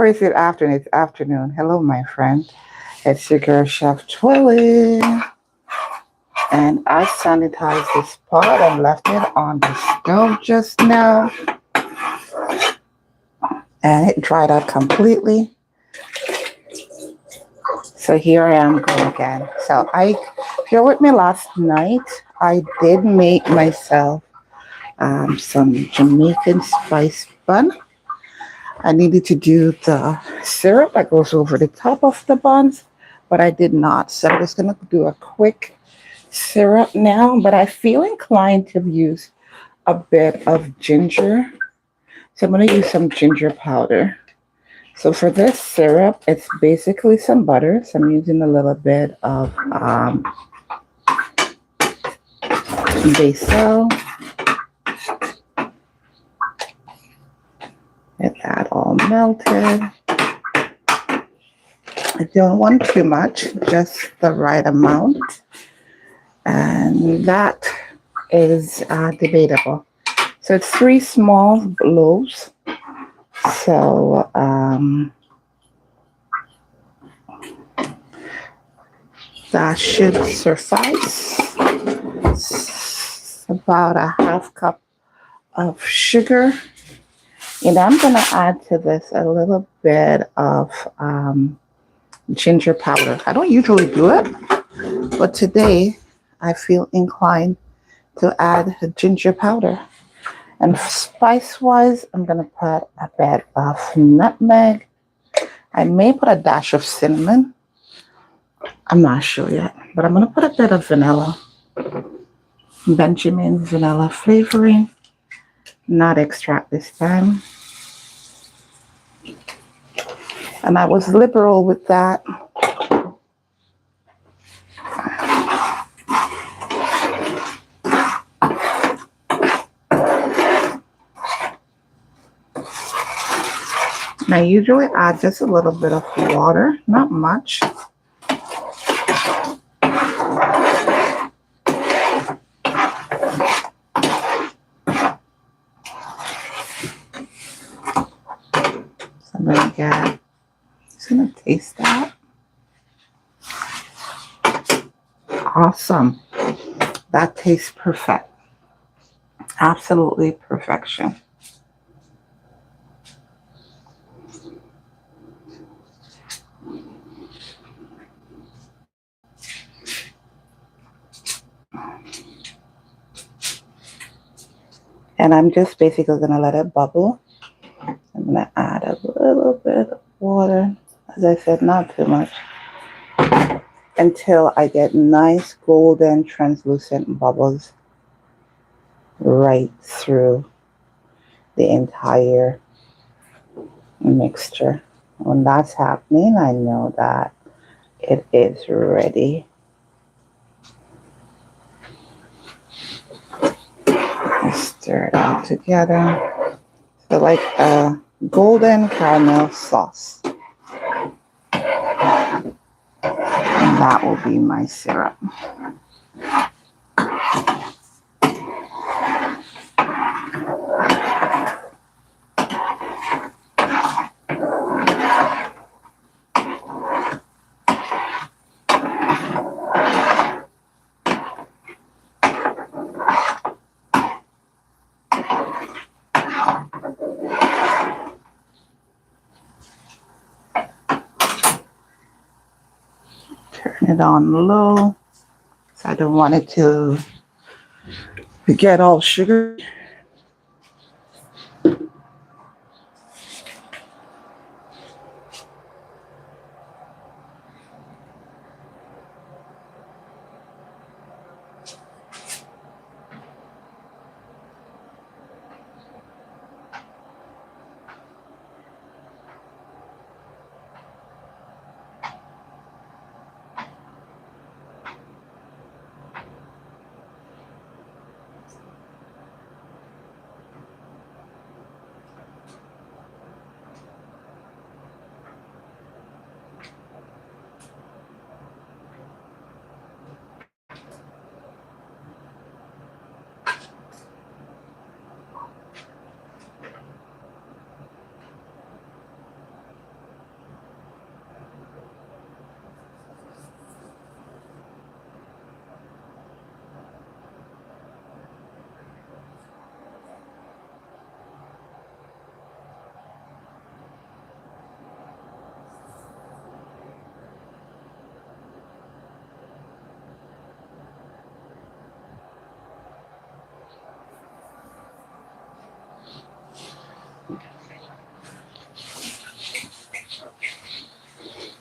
Or is it afternoon? It's afternoon. Hello, my friend. It's your girl, Chef Twellyah. And I sanitized this pot and left it on the stove just now. And it dried out completely. So here I am go again. So if you're with me last night, I did make myself some Jamaican spiced bun. I needed to do the syrup that goes over the top of the buns, but I did not. So I'm just going to do a quick syrup now, but I feel inclined to use a bit of ginger. So I'm going to use some ginger powder. So for this syrup, it's basically some butter. So I'm using a little bit of basil. Get that all melted. I don't want too much, just the right amount. And that is debatable. So it's 3 small loaves. So that should suffice. It's about a half cup of sugar. And I'm going to add to this a little bit of ginger powder. I don't usually do it, but today I feel inclined to add ginger powder. And spice-wise, I'm going to put a bit of nutmeg. I may put a dash of cinnamon. I'm not sure yet, but I'm going to put a bit of vanilla. Benjamin vanilla flavoring. Not extract this time. And I was liberal with that. And I usually add just a little bit of water, not much. So I'm just gonna taste that. Awesome. That tastes perfect. Absolutely perfection. And I'm just basically going to let it bubble. I'm going to add a little bit of water. As I said, not too much. Until I get nice golden translucent bubbles right through the entire mixture. When that's happening, I know that it is ready. Stir it all together. So like a golden caramel sauce. And that will be my syrup. It on low, so I don't want it to get all sugar.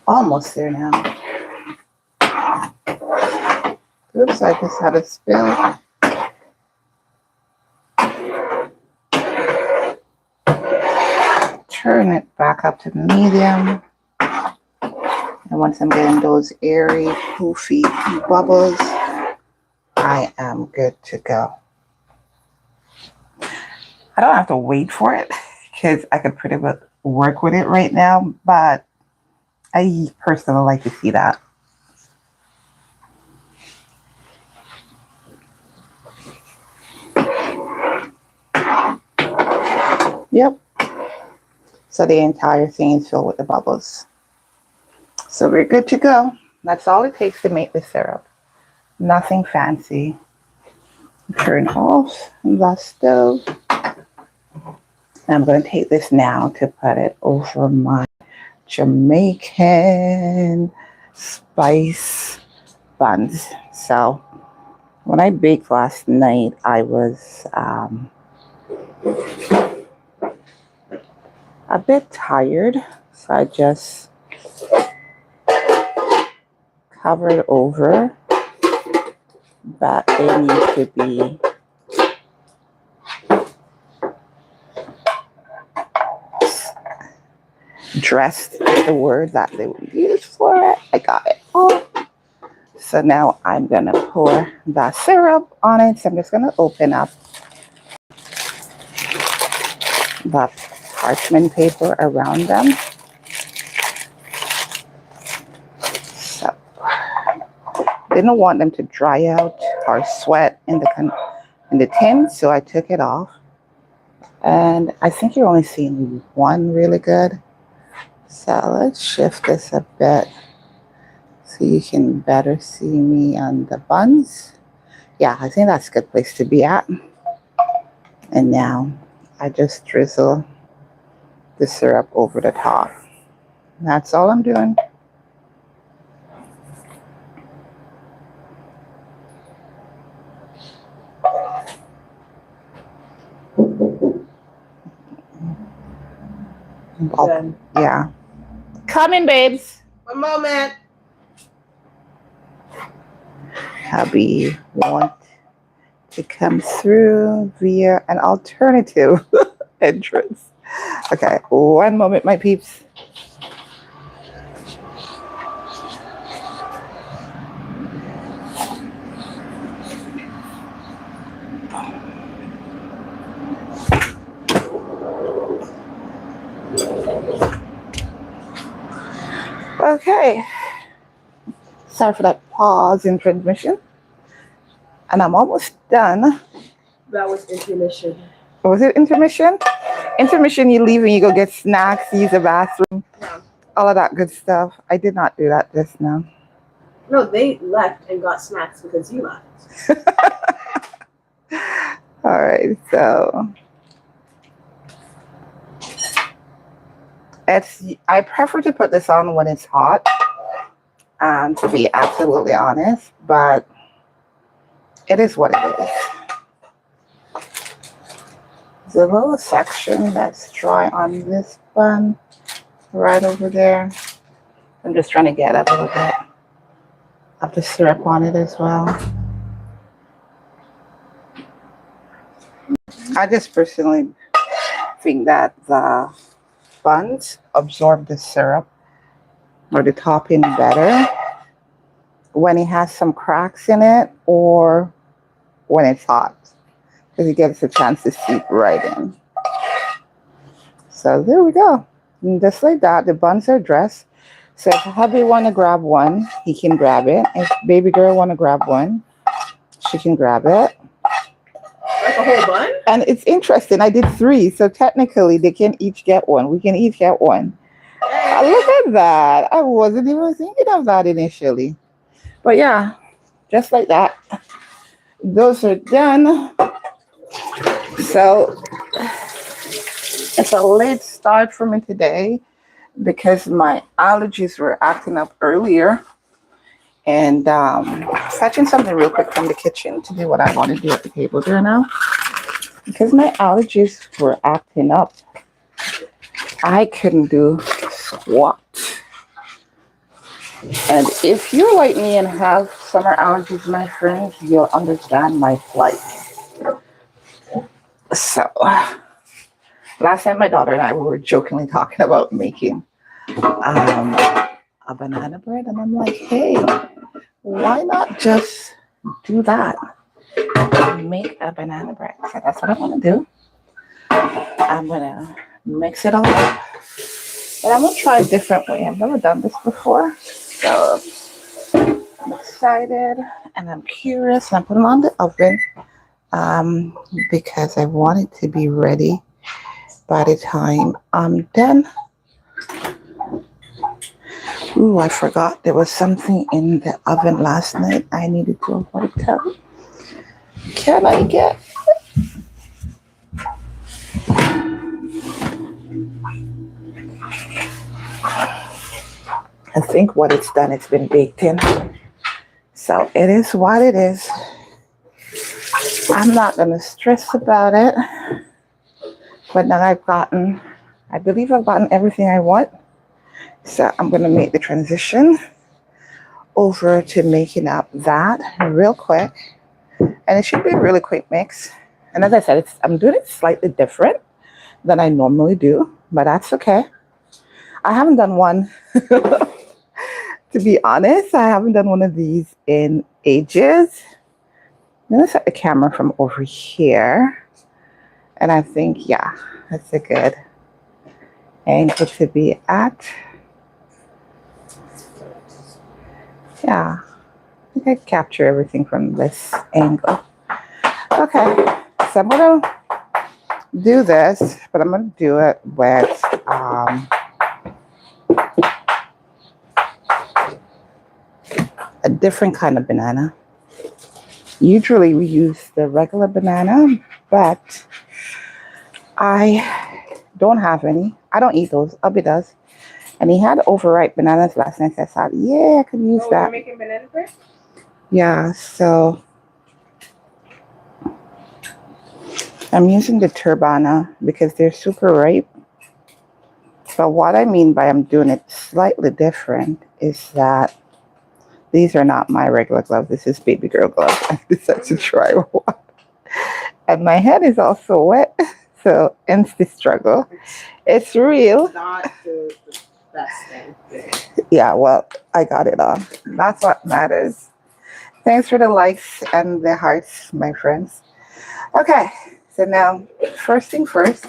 Almost there now. Oops, I just had a spill. Turn it back up to medium. And once I'm getting those airy, poofy bubbles, I am good to go. I don't have to wait for it because I could pretty much work with it right now, but I personally like to see that. Yep. So the entire thing is filled with the bubbles. So we're good to go. That's all it takes to make the syrup. Nothing fancy. Turn off the stove. I'm going to take this now to put it over my Jamaican spice buns. So when I baked last night, I was a bit tired. So I just covered over. But they need to be dressed is the word that they would use for it. I got it all. So now I'm going to pour the syrup on it. So I'm just going to open up the parchment paper around them. So didn't want them to dry out or sweat in the tin, so I took it off. And I think you're only seeing one really good. So let's shift this a bit so you can better see me on the buns. Yeah, I think that's a good place to be at. And now I just drizzle the syrup over the top. That's all I'm doing. Oh, yeah. Coming, babes. One moment. Hubby want to come through via an alternative entrance. Okay, one moment, my peeps. Okay, sorry for that pause in transmission. And I'm almost done. That was intermission. Was it intermission? Intermission, you leave and you go get snacks, use the bathroom, Yeah. all of that good stuff. I did not do that just now. No, they left and got snacks because you left. All right, so I prefer to put this on when it's hot, to be absolutely honest, but it is what it is. There's a little section that's dry on this bun right over there. I'm just trying to get a little bit of the syrup on it as well. I just personally think that the buns absorb the syrup or the topping better when it has some cracks in it or when it's hot, because it gives a chance to seep right in. So there we go. And just like that, the buns are dressed. So if hubby want to grab one, he can grab it. If baby girl want to grab one, she can grab it. Like a whole bun? And it's interesting. I did 3, so technically they can each get one. We can each get one. Look at that. I wasn't even thinking of that initially. But yeah, just like that. Those are done. So it's a late start for me today because my allergies were acting up earlier. And fetching something real quick from the kitchen to do what I want to do at the table there now. Because my allergies were acting up, I couldn't do squat. And if you're like me and have summer allergies, my friends, you'll understand my plight. So, last night my daughter and I were jokingly talking about making a banana bread, and I'm like, hey, why not just do that? Make a banana bread. So that's what I'm gonna do. I'm gonna mix it all up, but I'm gonna try a different way. I've never done this before, so I'm excited and I'm curious. And I'm putting it on the oven because I want it to be ready by the time I'm done. Ooh, I forgot there was something in the oven last night I needed to avoid. Can I get? I think what it's done, it's been baked in. So it is what it is. I'm not going to stress about it. But now I believe I've gotten everything I want. So I'm going to make the transition over to making up that real quick. And it should be a really quick mix. And as I said, I'm doing it slightly different than I normally do, but that's okay. I haven't done one, to be honest, I haven't done one of these in ages. I'm going to set the camera from over here. And I think, yeah, that's a good angle to be at. Yeah, I think I capture everything from this angle. Okay, so I'm going to do this, but I'm going to do it with a different kind of banana. Usually we use the regular banana, but I don't have any. I don't eat those. Ubby does. And he had overripe bananas last night. So I thought, yeah, I could use that. You're making banana bread? Yeah, so I'm using the Turbana because they're super ripe. But what I mean by I'm doing it slightly different is that these are not my regular gloves. This is baby girl gloves. I decided to try one. And my head is also wet. So hence the struggle. It's real. Not the best thing. Yeah, well, I got it on. That's what matters. Thanks for the likes and the hearts, my friends. Okay, so now, first thing first,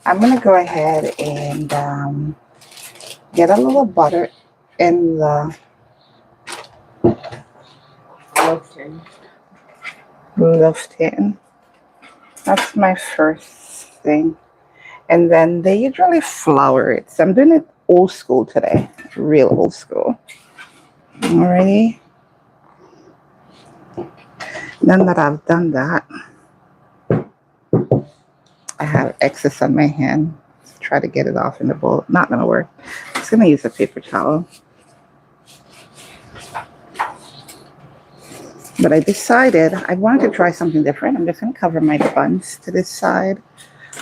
I'm going to go ahead and get a little butter in the loaf tin. That's my first thing. And then they usually flour it. So I'm doing it old school today. Real old school. Alrighty. Now that I've done that, I have excess on my hand. Let's try to get it off in the bowl. Not gonna work. I'm just gonna use a paper towel. But I decided I wanted to try something different. I'm just gonna cover my buns to this side.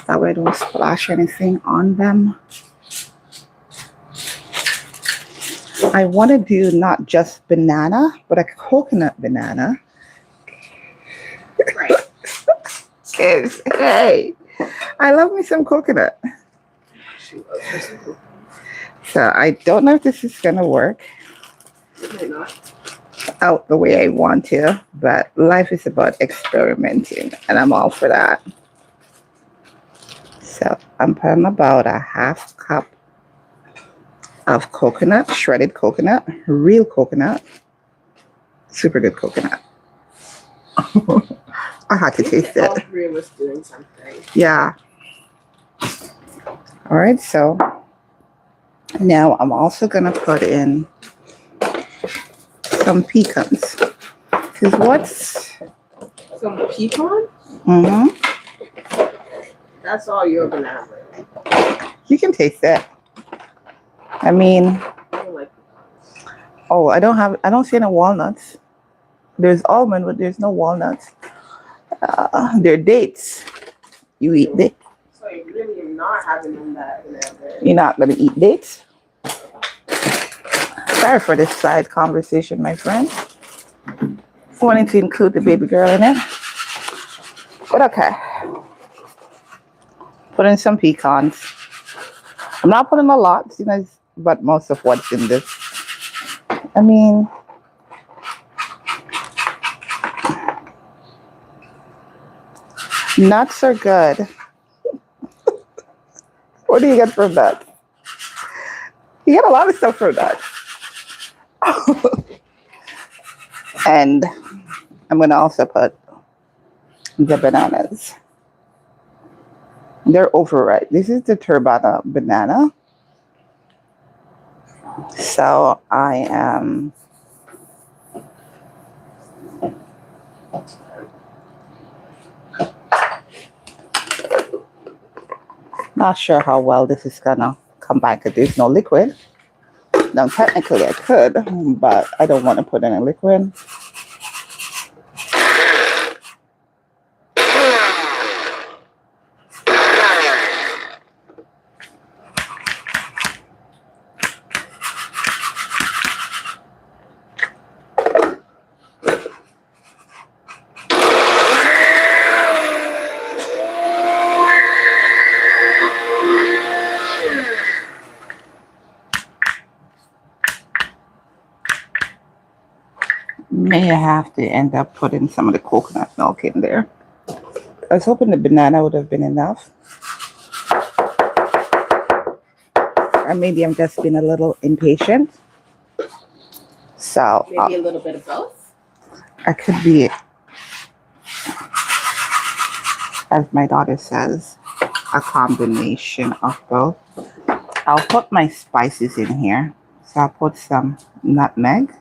That way I don't splash anything on them. I want to do not just banana, but a coconut banana. Right. Because, hey, I love me some coconut. So I don't know if this is going to work out the way I want to, but life is about experimenting, and I'm all for that. So I'm putting about a half cup of coconut, shredded coconut, real coconut, super good coconut. I had to taste it. All three of us doing something. Yeah. All right, so now I'm also gonna put in some pecans. Cause what's Some pecan? mm-hmm. That's all your banana bread. You can taste it. I mean, I don't like pecans. oh, I don't see any walnuts. There's almond, but there's no walnuts. They're dates. You eat dates. So you really are not having them that banana bread. You're not gonna eat dates? Sorry for this side conversation, my friend. Wanting to include the baby girl in it. But okay. Put in some pecans. I'm not putting a lot, you know, but most of what's in this. I mean, nuts are good. What do you get from nuts? You get a lot of stuff from nuts. And I'm going to also put the bananas. They're overripe. This is the turbana banana. So I am not sure how well this is gonna come back because there's no liquid. Now technically I could, but I don't want to put any liquid. May have to end up putting some of the coconut milk in there. I was hoping the banana would have been enough. Or maybe I'm just being a little impatient. So maybe a little bit of both. I could be, as my daughter says, a combination of both. I'll put my spices in here. So I'll put some nutmeg.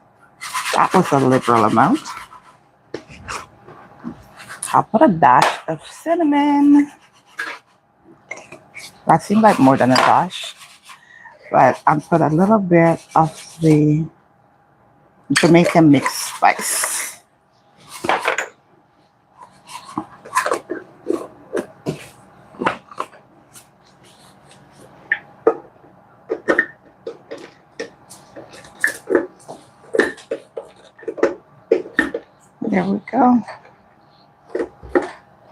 That was a liberal amount. I'll put a dash of cinnamon. That seemed like more than a dash. But I'll put a little bit of the Jamaican mixed spice. There we go.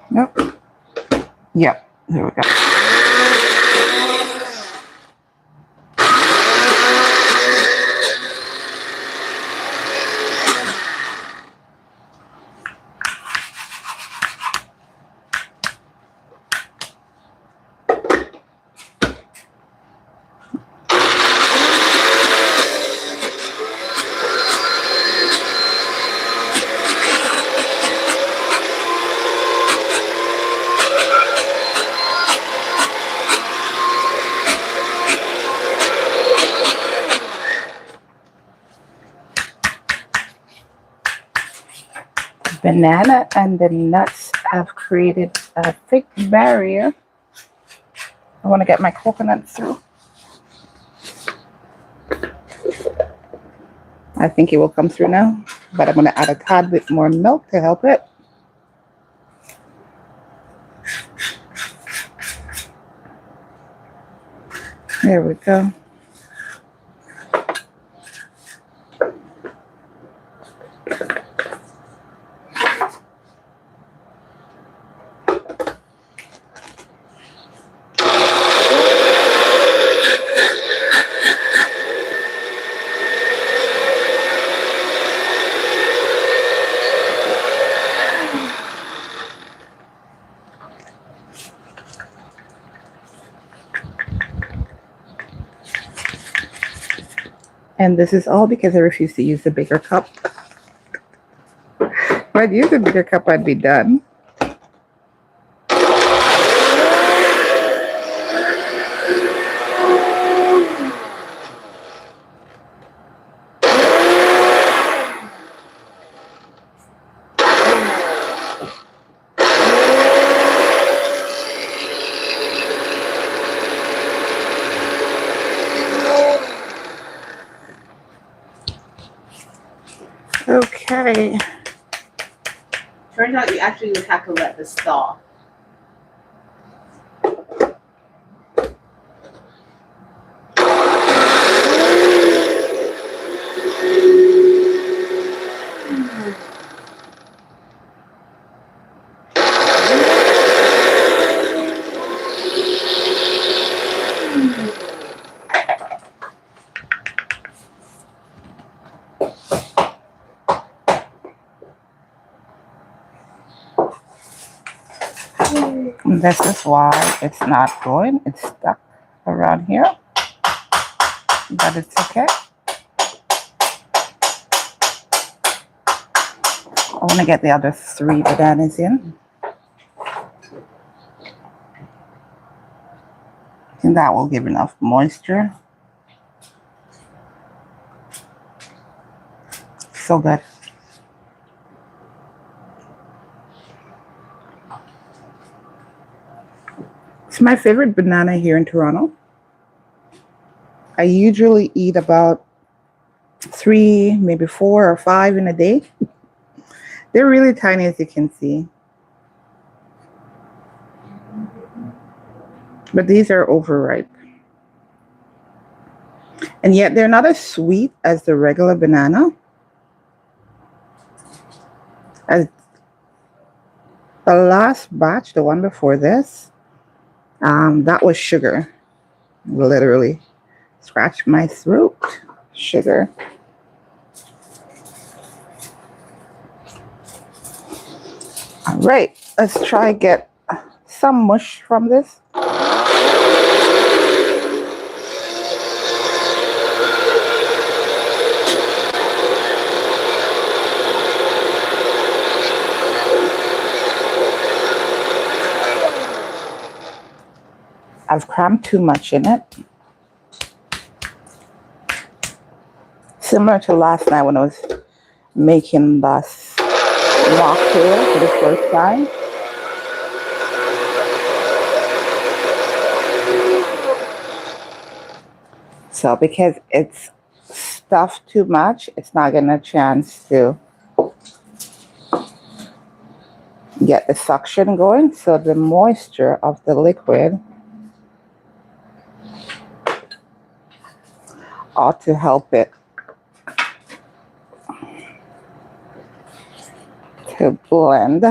Nope. Yep, there we go. Banana and the nuts have created a thick barrier. I want to get my coconut through. I think it will come through now, but I'm going to add a tad bit more milk to help it. There we go. And this is all because I refuse to use the bigger cup. If I'd use a bigger cup, I'd be done. Okay. Turns out you actually would have to let this thaw. And this is why it's not going. It's stuck around here. But it's okay. I want to get the other 3 bananas in. And that will give enough moisture. So good. It's my favorite banana here in Toronto. I usually eat about 3, maybe 4 or 5 in a day. They're really tiny, as you can see. But these are overripe. And yet they're not as sweet as the regular banana. As the last batch, the one before this, that was sugar. Literally. Scratch my throat. Sugar. All right, let's try get some mush from this. I've crammed too much in it. Similar to last night when I was making this mocktail for the first time. So because it's stuffed too much, it's not getting a chance to get the suction going. So the moisture of the liquid ought to help it to blend.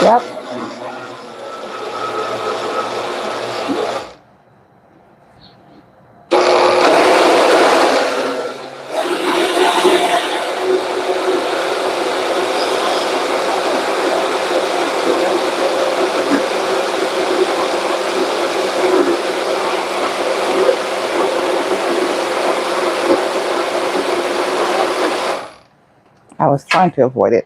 Yep. I was trying to avoid it.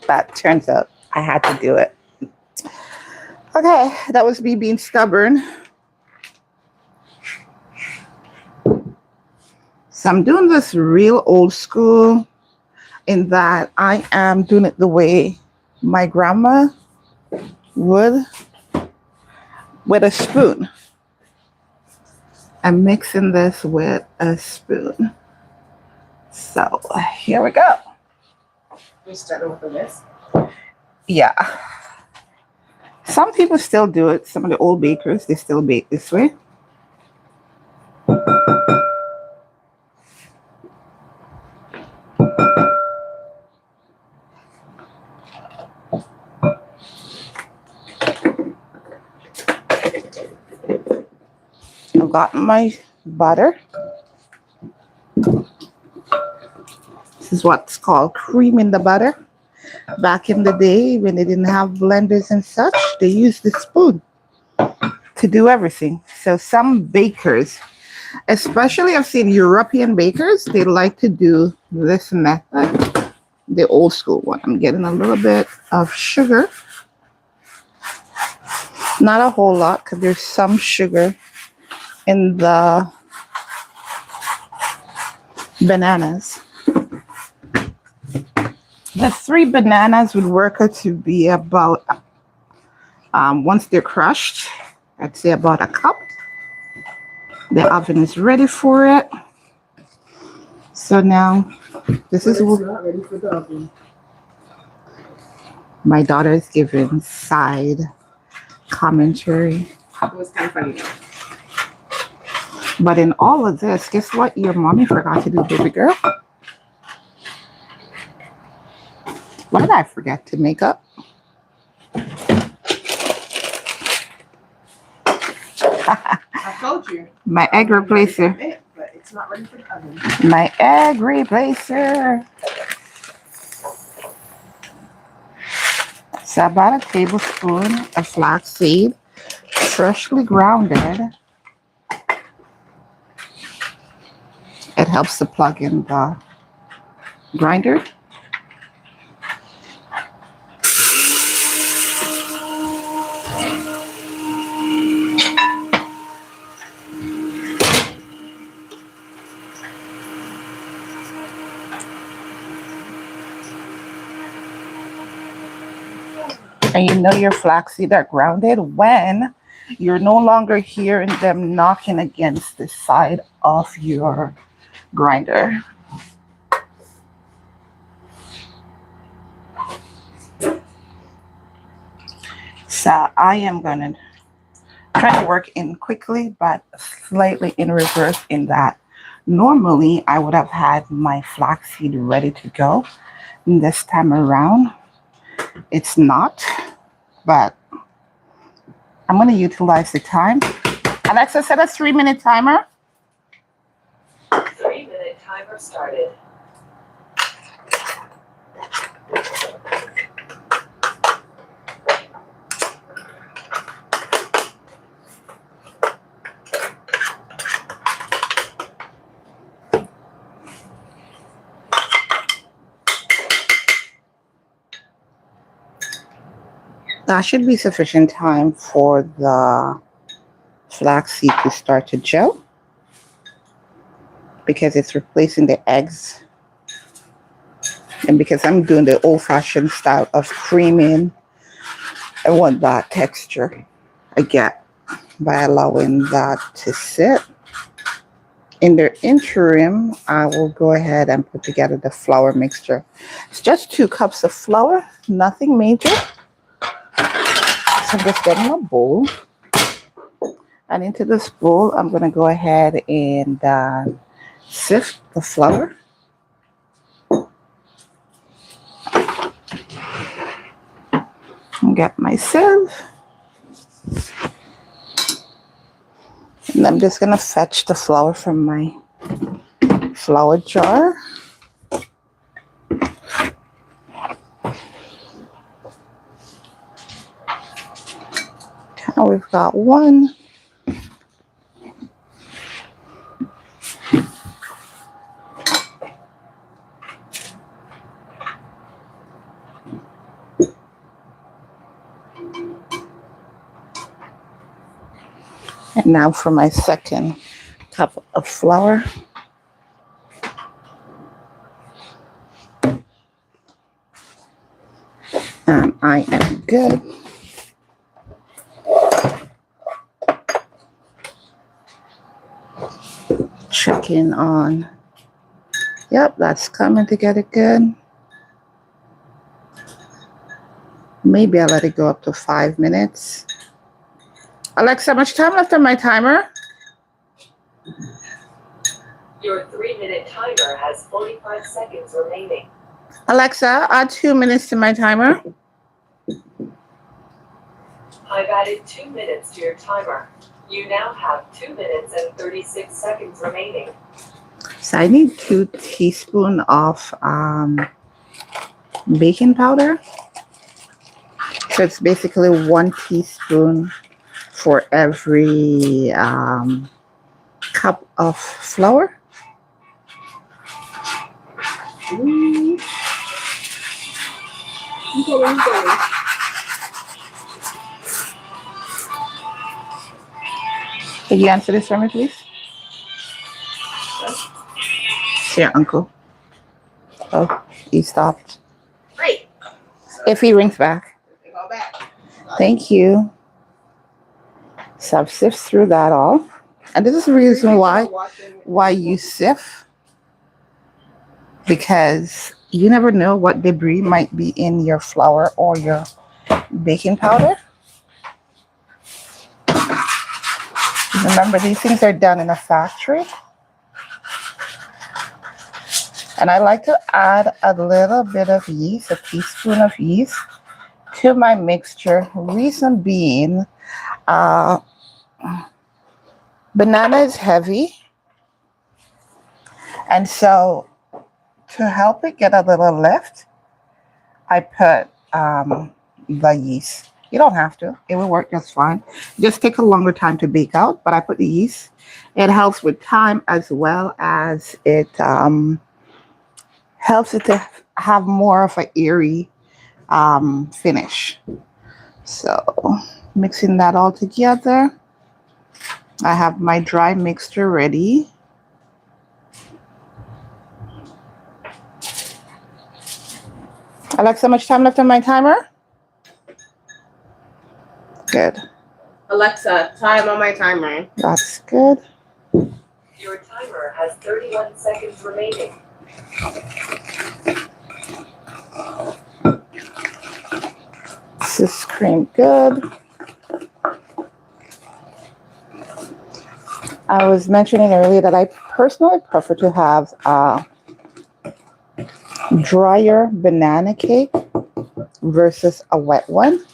That turns out I had to do it. Okay, that was me being stubborn. So I'm doing this real old school in that I am doing it the way my grandma would, with a spoon. I'm mixing this with a spoon. So here we go. We started with the whisk. Yeah. Some people still do it. Some of the old bakers, they still bake this way. I've got my butter. This is what's called creaming the butter. Back in the day when they didn't have blenders and such, they used the spoon to do everything. So some bakers, especially I've seen European bakers, they like to do this method, the old school one. I'm getting a little bit of sugar. Not a whole lot because there's some sugar in the bananas. The 3 bananas would work out to be about, once they're crushed, I'd say about a cup. The oven is ready for it. So now, this is what not ready for the oven. My daughter is giving side commentary. It was kind of funny though. But in all of this, guess what your mommy forgot to do, baby girl? What did I forget to make up? I told you. My egg replacer. But it's not ready for the oven. My egg replacer. So about a tablespoon of flaxseed, freshly grounded. It helps to plug in the grinder. And you know your flaxseed are grounded when you're no longer hearing them knocking against the side of your grinder. So I am going to try to work in quickly, but slightly in reverse in that normally I would have had my flaxseed ready to go. And this time around, it's not, but I'm going to utilize the time. Alexa, set a 3-minute timer. 3-minute timer started. That should be sufficient time for the flaxseed to start to gel because it's replacing the eggs. And because I'm doing the old-fashioned style of creaming, I want that texture I get by allowing that to sit. In the interim, I will go ahead and put together the flour mixture. It's just 2 cups of flour, nothing major. So I'm just getting a bowl. And into this bowl, I'm going to go ahead and sift the flour. And get my sieve. And I'm just going to fetch the flour from my flour jar. Now we've got 1. And now for my second cup of flour. And I am good. Checking on. Yep, that's coming together good. Maybe I'll let it go up to 5 minutes. Alexa, how much time left on my timer? Your 3-minute timer has 45 seconds remaining. Alexa, add 2 minutes to my timer. I've added 2 minutes to your timer. You now have 2 minutes and 36 seconds remaining. So I need 2 teaspoons of baking powder. So it's basically 1 teaspoon for every cup of flour. Could you answer this for me, please? It's your uncle. Oh, he stopped. Great. If he rings back. Go back. Thank you. So I've sifted through that all. And this is the reason why you sift. Because you never know what debris might be in your flour or your baking powder. Remember, these things are done in a factory. And I like to add a little bit of yeast, a teaspoon of yeast, to my mixture. Reason being, banana is heavy. And so to help it get a little lift, I put the yeast. You don't have to. It will work just fine. Just take a longer time to bake out, but I put the yeast. It helps with time as well as it helps it to have more of an airy finish. So mixing that all together. I have my dry mixture ready. Alexa, how much time left on my timer? Good. Alexa, time on my timer. That's good. Your timer has 31 seconds remaining. This is cream good. I was mentioning earlier that I personally prefer to have a drier banana cake versus a wet one.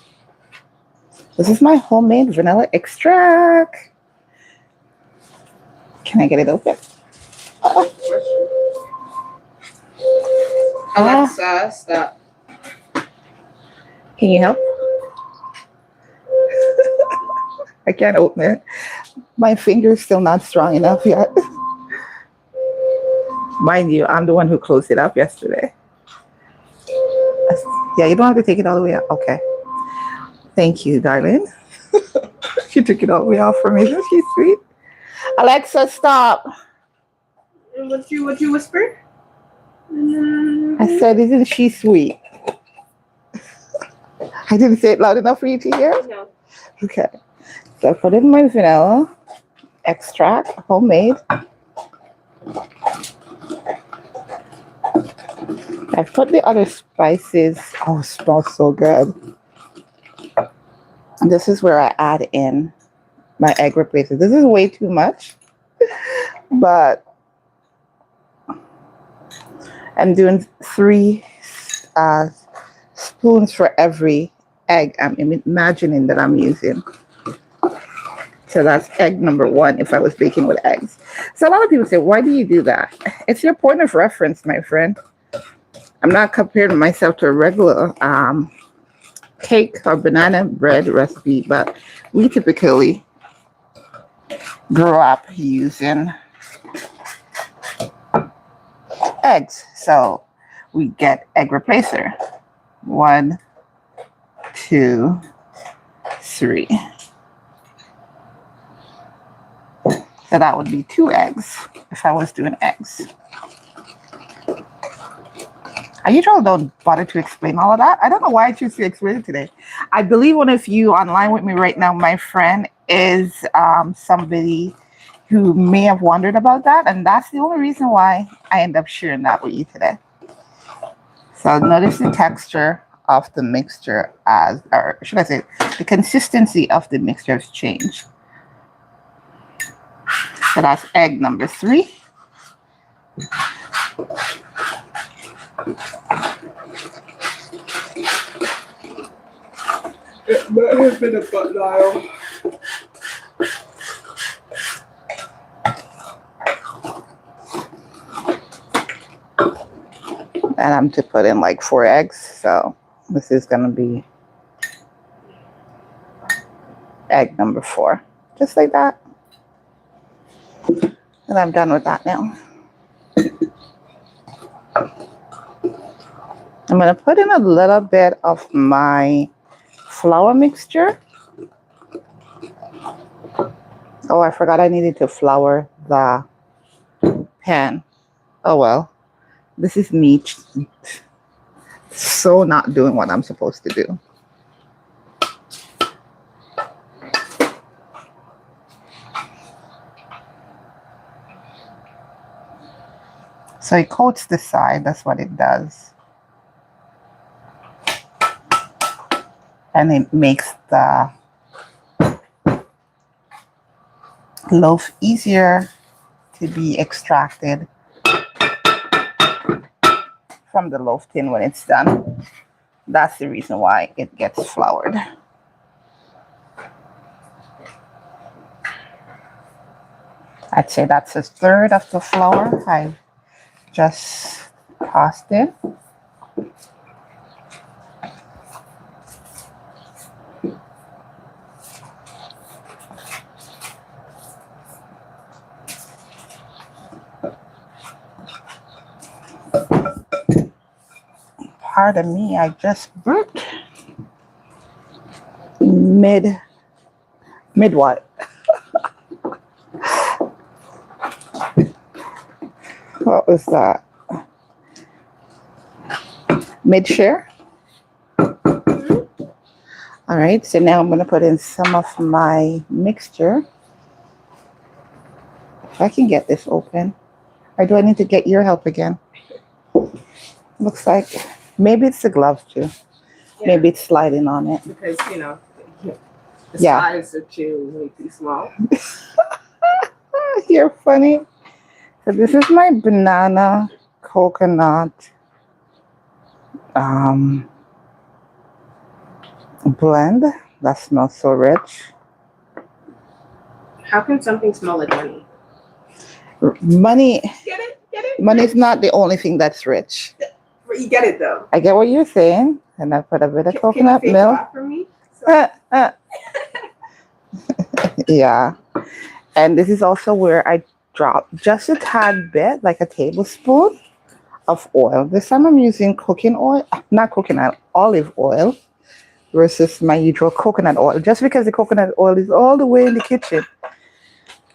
This is my homemade vanilla extract. Can I get it open? Alexa, stop. Can you help? I can't open it. My finger's still not strong enough yet. Mind you, I'm the one who closed it up yesterday. Yeah, you don't have to take it all the way out. Okay. Thank you, darling. She took it all the way off for me. Isn't she sweet? Alexa, stop. What you whisper? I said, isn't she sweet? I didn't say it loud enough for you to hear? No. Okay. So I put in my vanilla extract, homemade. I put the other spices. Oh, it smells so good. And this is where I add in my egg replacer. This is way too much, but I'm doing 3 spoons for every egg I'm imagining that I'm using. So that's egg number 1 if I was baking with eggs. So a lot of people say, why do you do that? It's your point of reference, my friend. I'm not comparing myself to a regular cake or banana bread recipe, but we typically grow up using eggs. So we get egg replacer. 1, 2, 3. So that would be 2 eggs if I was doing eggs. I usually don't bother to explain all of that. I don't know why I choose to explain it today. I believe one of you online with me right now, my friend, is somebody who may have wondered about that. And that's the only reason why I end up sharing that with you today. So notice the texture of the mixture or should I say, the consistency of the mixture has changed. So that's egg number 3. It might have been a butt dial. And I'm to put in like 4 eggs. So this is going to be egg number 4. Just like that. And I'm done with that now. I'm going to put in a little bit of my flour mixture. Oh, I forgot I needed to flour the pan. Oh, well. This is me so not doing what I'm supposed to do. So it coats the side, that's what it does. And it makes the loaf easier to be extracted from the loaf tin when it's done. That's the reason why it gets floured. I'd say that's 1/3 of the flour I've just tossed in. Pardon me, I just burped. Mid what? What was that? Mid share? All right, so now I'm going to put in some of my mixture. If I can get this open. Or do I need to get your help again? Looks like maybe it's the gloves too. Yeah. Maybe it's sliding on it. Because, the Yeah. sides are way too small. You're funny. So this is my banana coconut blend. That smells so rich. How can something smell like money? Money. Get it? Get it? Money is not the only thing that's rich. You get it though. I get what you're saying, and I put a bit of coconut can you milk. For me? Yeah, and this is also where I drop just a tad bit, like a tablespoon of oil. This time I'm using cooking oil, not coconut, olive oil, versus my usual coconut oil, just because the coconut oil is all the way in the kitchen,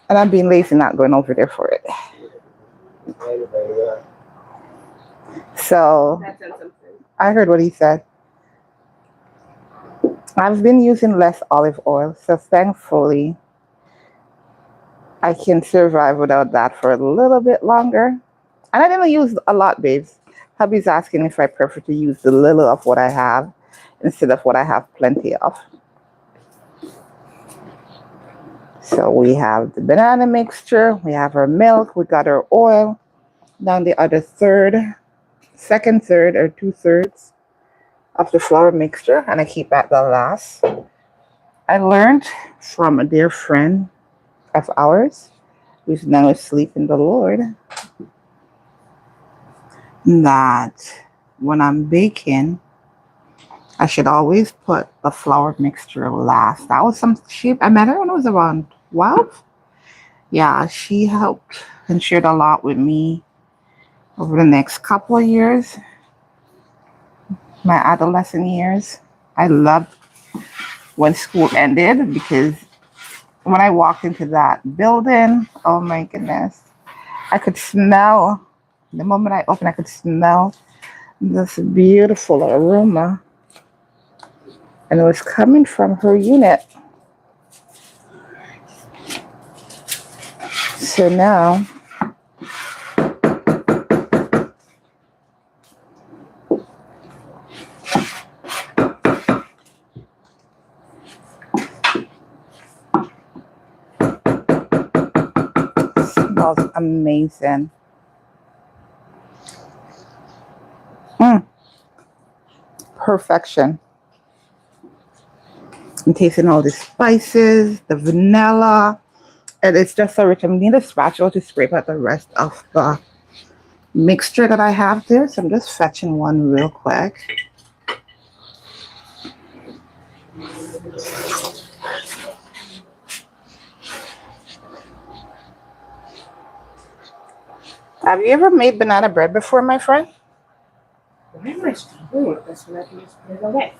and I'm being lazy not going over there for it. So I heard what he said. I've been using less olive oil, so thankfully I can survive without that for a little bit longer. And I didn't use a lot, babes. Hubby's asking if I prefer to use the little of what I have instead of what I have plenty of. So we have the banana mixture, we have our milk, we got our oil. Now the other second third or 2/3 of the flour mixture, and I keep at the last. I learned from a dear friend of ours, who's now asleep in the Lord, that when I'm baking, I should always put the flour mixture last. That was I met her when I was around 12. Yeah, she helped and shared a lot with me over the next couple of years. My adolescent years. I loved when school ended because when I walked into that building, oh my goodness, I could smell, the moment I opened, I could smell this beautiful aroma. And it was coming from her unit. So now, smells amazing. Perfection. I'm tasting all the spices, the vanilla, and it's just so rich. I need a spatula to scrape out the rest of the mixture that I have there. So I'm just fetching one real quick. Have you ever made banana bread before, my friend? Why am I struggling with this when I can just put it away?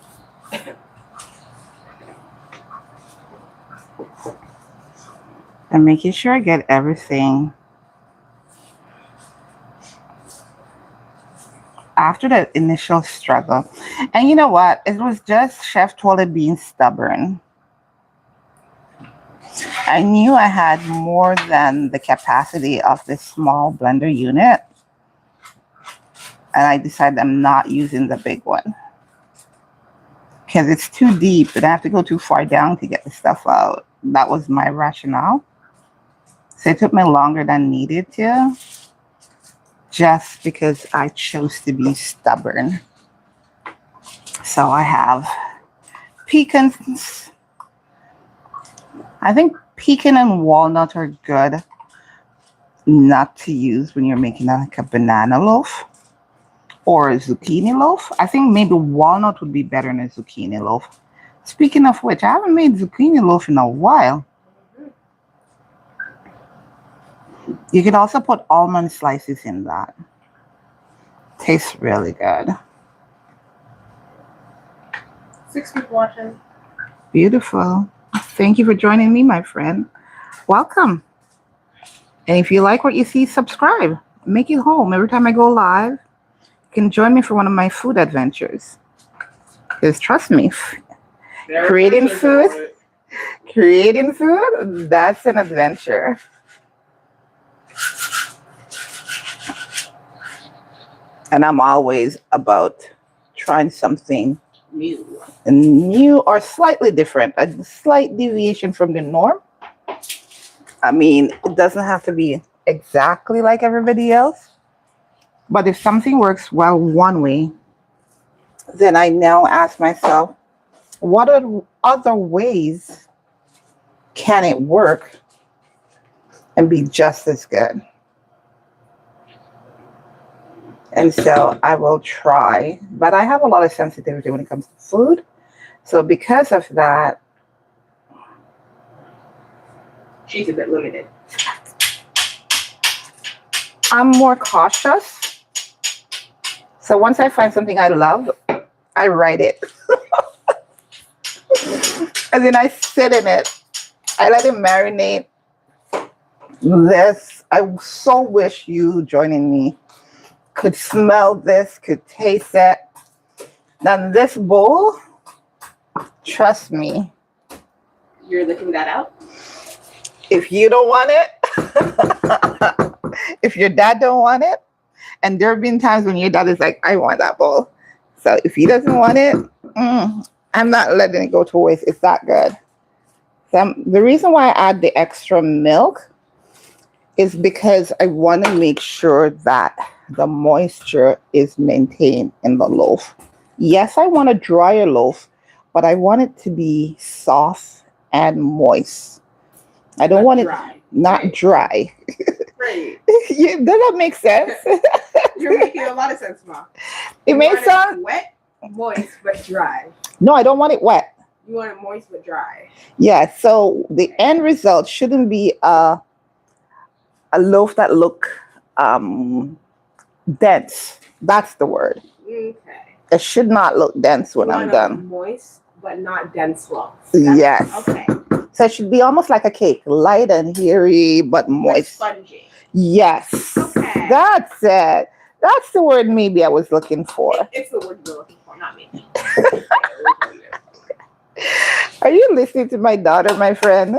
I'm making sure I get everything. After the initial struggle. And you know what? It was just Chef Twellyah being stubborn. I knew I had more than the capacity of this small blender unit. And I decided I'm not using the big one. Because it's too deep and I have to go too far down to get the stuff out. That was my rationale. So it took me longer than needed to. Just because I chose to be stubborn. So I have pecans. I think pecan and walnut are good not to use when you're making like a banana loaf or a zucchini loaf. I think maybe walnut would be better than a zucchini loaf. Speaking of which, I haven't made zucchini loaf in a while. You could also put almond slices in that. Tastes really good. 6 people watching. Beautiful. Thank you for joining me, my friend. Welcome. And if you like what you see, subscribe. Make it home. Every time I go live, you can join me for one of my food adventures. Because trust me, creating food, that's an adventure. And I'm always about trying something new or slightly different, a slight deviation from the norm. I mean, it doesn't have to be exactly like everybody else, but if something works well one way, then I now ask myself, what other ways can it work and be just as good? And so I will try, but I have a lot of sensitivity when it comes to food. So because of that, She's a bit limited. I'm more cautious. So once I find something I love, I write it. And then I sit in it. I let it marinate. I so wish you joining me could smell this, could taste it. Now this bowl, trust me. You're licking that out? If you don't want it, if your dad don't want it, and there have been times when your dad is like, I want that bowl. So if he doesn't want it, I'm not letting it go to waste. It's that good. So the reason why I add the extra milk is because I want to make sure that the moisture is maintained in the loaf. Yes, I want a drier loaf, but I want it to be soft and moist. I don't want dry. it not dry. Right. Does that make sense? You're making a lot of sense, Ma. It makes sense. Wet, moist, but dry. No, I don't want it wet. You want it moist but dry. Yeah, so the end result shouldn't be a loaf that look dense. That's the word. Okay. It should not look dense when I'm done. Moist but not dense loaf. Yes. Okay. So it should be almost like a cake, light and hairy but moist. Like spongy. Yes. Okay. That's it. That's the word maybe I was looking for. It's the word you're looking for, not me. Are you listening to my daughter, my friend?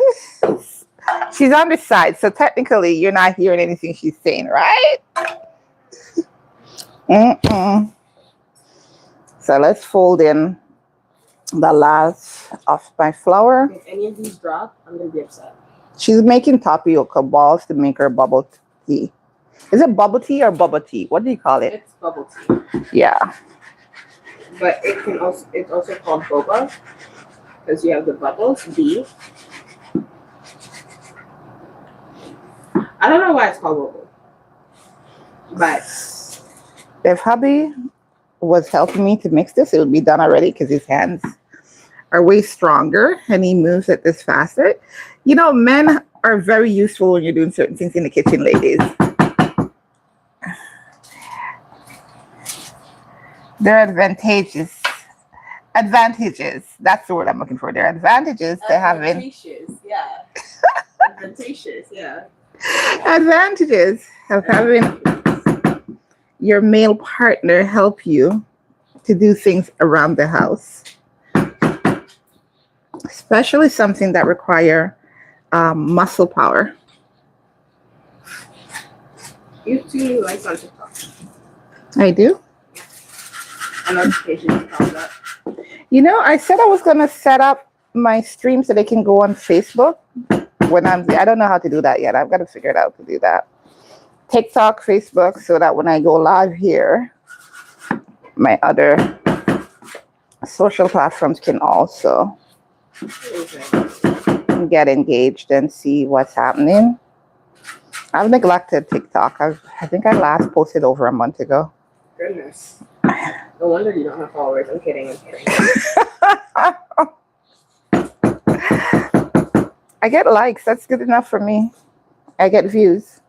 She's on the side, so technically you're not hearing anything she's saying, right? So let's fold in the last of my flour. If any of these drop, I'm going to be upset. She's making tapioca balls to make her bubble tea. Is it bubble tea or bubble tea? What do you call it? It's bubble tea. Yeah. But it's also called boba because you have the bubbles, B. I don't know why it's called boba. But if hubby was helping me to mix this, it would be done already because his hands are way stronger and he moves at this faster. You know, men are very useful when you're doing certain things in the kitchen, ladies. There are advantages. That's the word I'm looking for. There are advantages to having. Advantageous, yeah. Advantageous, yeah. Advantages of having your male partner help you to do things around the house, especially something that require muscle power. You too like on TikTok. I do. And notifications comes up. You know, I said I was going to set up my stream so they can go on Facebook when I don't know how to do that yet. I've got to figure it out to do that. TikTok, Facebook, so that when I go live here, my other social platforms can also get engaged and see what's happening. I've neglected TikTok. I think I last posted over a month ago. Goodness. No wonder you don't have followers. I'm kidding. I get likes. That's good enough for me. I get views.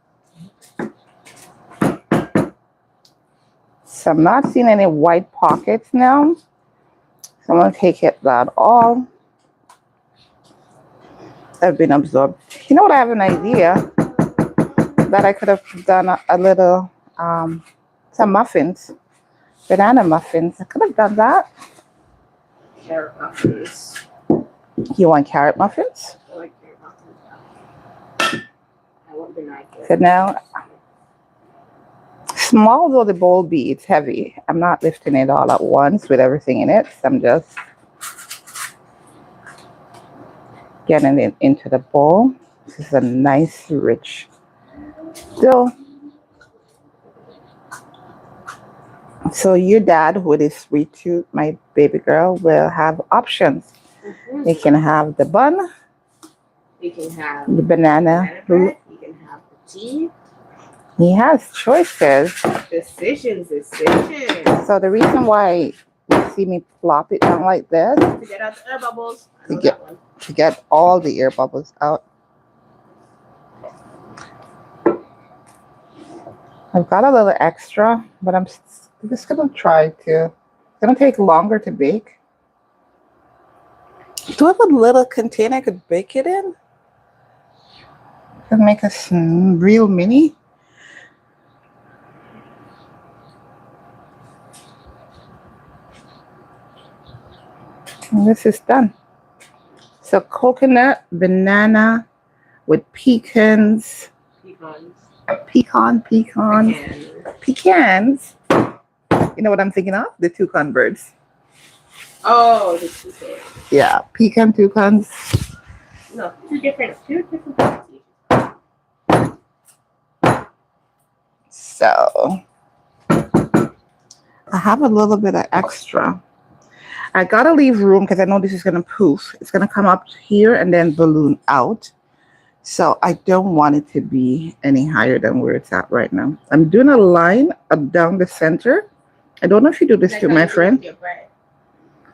So I'm not seeing any white pockets now. So I'm going to take it that all have been absorbed. You know what? I have an idea that I could have done a little, some muffins, banana muffins. I could have done that. Carrot muffins. You want carrot muffins? I like carrot muffins. I want banana. So now, small though the bowl be, it's heavy. I'm not lifting it all at once with everything in it. So I'm just getting it into the bowl. This is a nice, rich dough. So your dad, with his sweet tooth, my baby girl, will have options. Mm-hmm. They can have the bun, You can have the banana. bread. You can have the tea. He has choices. Decisions. So the reason why you see me plop it down like this, To get out the air bubbles. I know that one. to get all the air bubbles out. I've got a little extra, but I'm just gonna try to. It's gonna take longer to bake. Do I have a little container I could bake it in? Could make a real mini. And this is done. So coconut, banana with pecans. Pecans. You know what I'm thinking of? The toucan birds. Oh, the toucan. Yeah, pecan toucans. No, two different varieties. So I have a little bit of extra. I gotta leave room because I know this is gonna poof. It's gonna come up here and then balloon out. So I don't want it to be any higher than where it's at right now. I'm doing a line up down the center. I don't know if you do this too, my friend.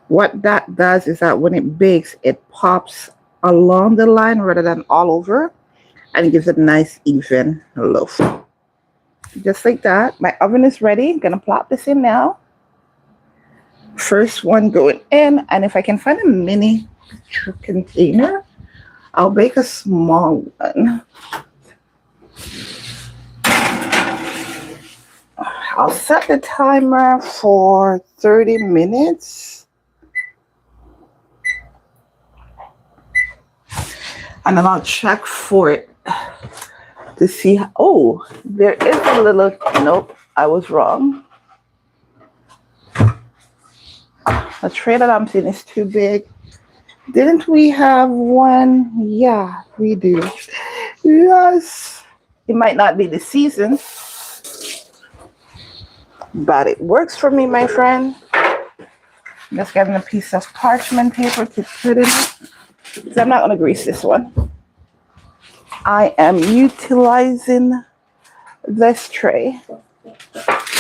What that does is that when it bakes, it pops along the line rather than all over, and it gives it a nice even loaf. Just like that. My oven is ready. I'm gonna plop this in now. First one going in, and if I can find a mini container, I'll bake a small one. I'll set the timer for 30 minutes. And then I'll check for it to see. Oh, there is a little, nope, I was wrong. The tray that I'm seeing is too big. Didn't we have one? Yeah, we do. Yes. It might not be the season, but it works for me, my friend. Just getting a piece of parchment paper to put in it. So I'm not going to grease this one. I am utilizing this tray,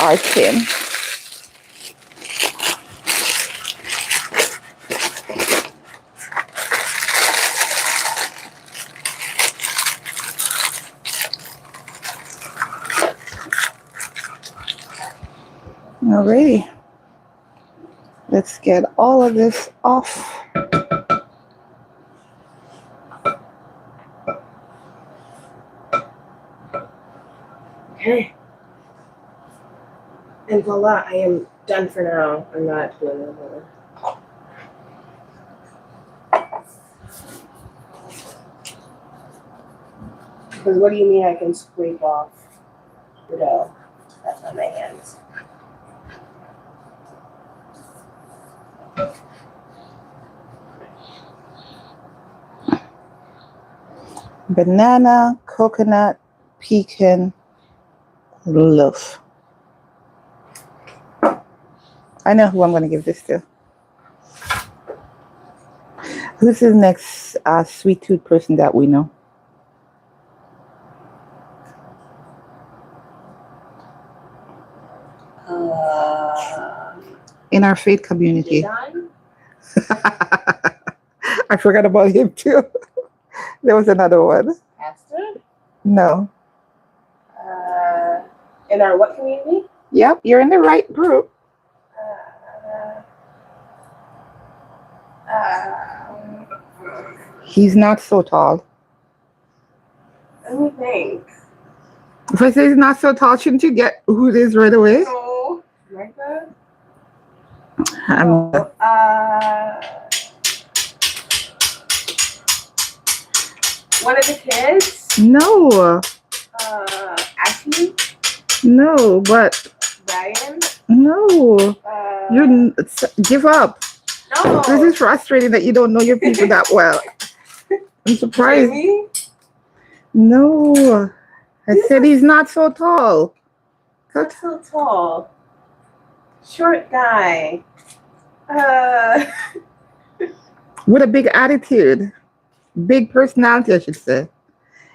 our tin. Alrighty, let's get all of this off. Okay. And voila, I am done for now. I'm not doing it anymore. Because what do you mean I can scrape off the dough? That's on my hands. Banana, coconut, pecan, loaf. I know who I'm going to give this to. Who's the next sweet tooth person that we know? In our faith community. I forgot about him too. There was another one. Pastor? No. In our what community? Yep, you're in the right group. He's not so tall. Let me think. If I say he's not so tall, shouldn't you get who it is right away? No. Martha? I'm, One of the kids? no, Ashley? no, but Ryan? no. Give up. No. This is frustrating that you don't know your people that well. I'm surprised. Jamie? No, I said he's not so tall. Not so tall. Short guy. With a big attitude, big personality, I should say.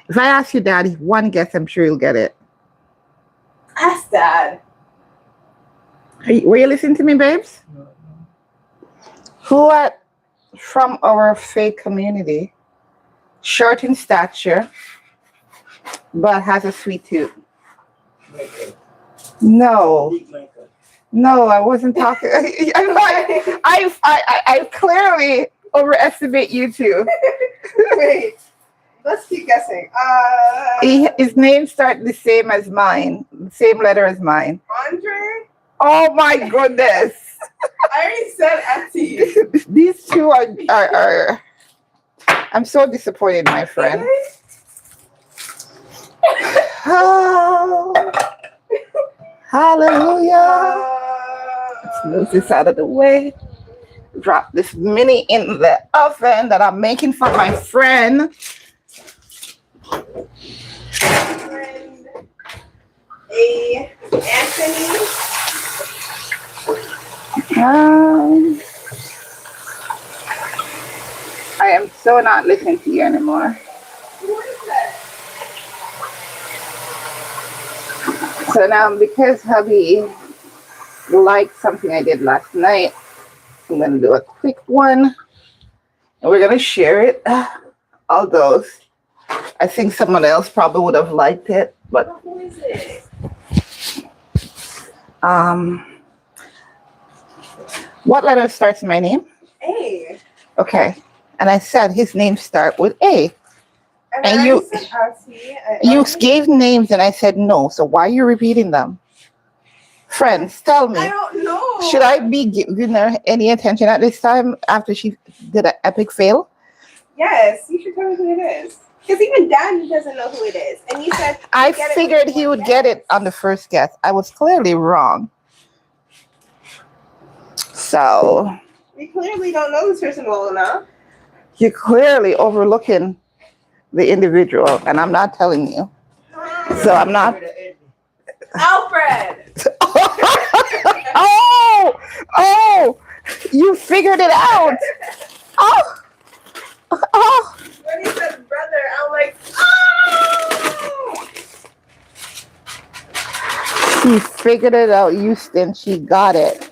If I ask your daddy one guess, I'm sure you'll get it. Ask Dad. Were you listening to me, babes? Who from our faith community, short in stature, but has a sweet tooth? No, I wasn't talking. I clearly overestimate you two. Wait. Let's keep guessing. His name starts the same as mine, the same letter as mine. Andre? Oh my goodness! I already said Etsy. These two are. I'm so disappointed, my friend. Oh, hallelujah! Let's move this out of the way. Drop this mini in the oven that I'm making for my friend. Anthony. I am so not listening to you anymore. Who is that? So now, because hubby liked something I did last night, I'm going to do a quick one. And we're going to share it. Although I think someone else probably would have liked it. But Who is it? what letter starts my name? A. Okay. And I said his name start with A. And I you said Etsy. you gave names and I said no. So why are you repeating them? Friends, tell me. I don't know. Should I be giving her any attention at this time after she did an epic fail? Yes, you should tell me who it is. Because even Dad doesn't know who it is. And you said I figured he would get it on the first guess. I was clearly wrong. So We clearly don't know this person well enough. you're clearly overlooking the individual, and I'm not telling you. So I'm not. Alfred! Oh, you figured it out. Oh. When he said brother, I'm like, oh! She figured it out, Houston. She got it.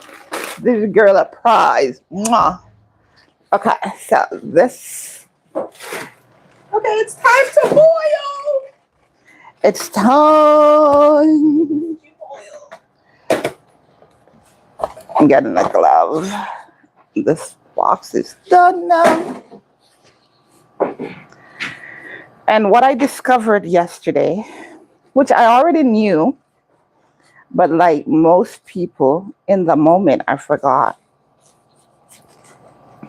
This girl a prize. Mwah. Okay, so this. Okay, it's time to boil! It's time. I'm getting a glove. This box is done now. And what I discovered yesterday, which I already knew, but like most people in the moment, I forgot.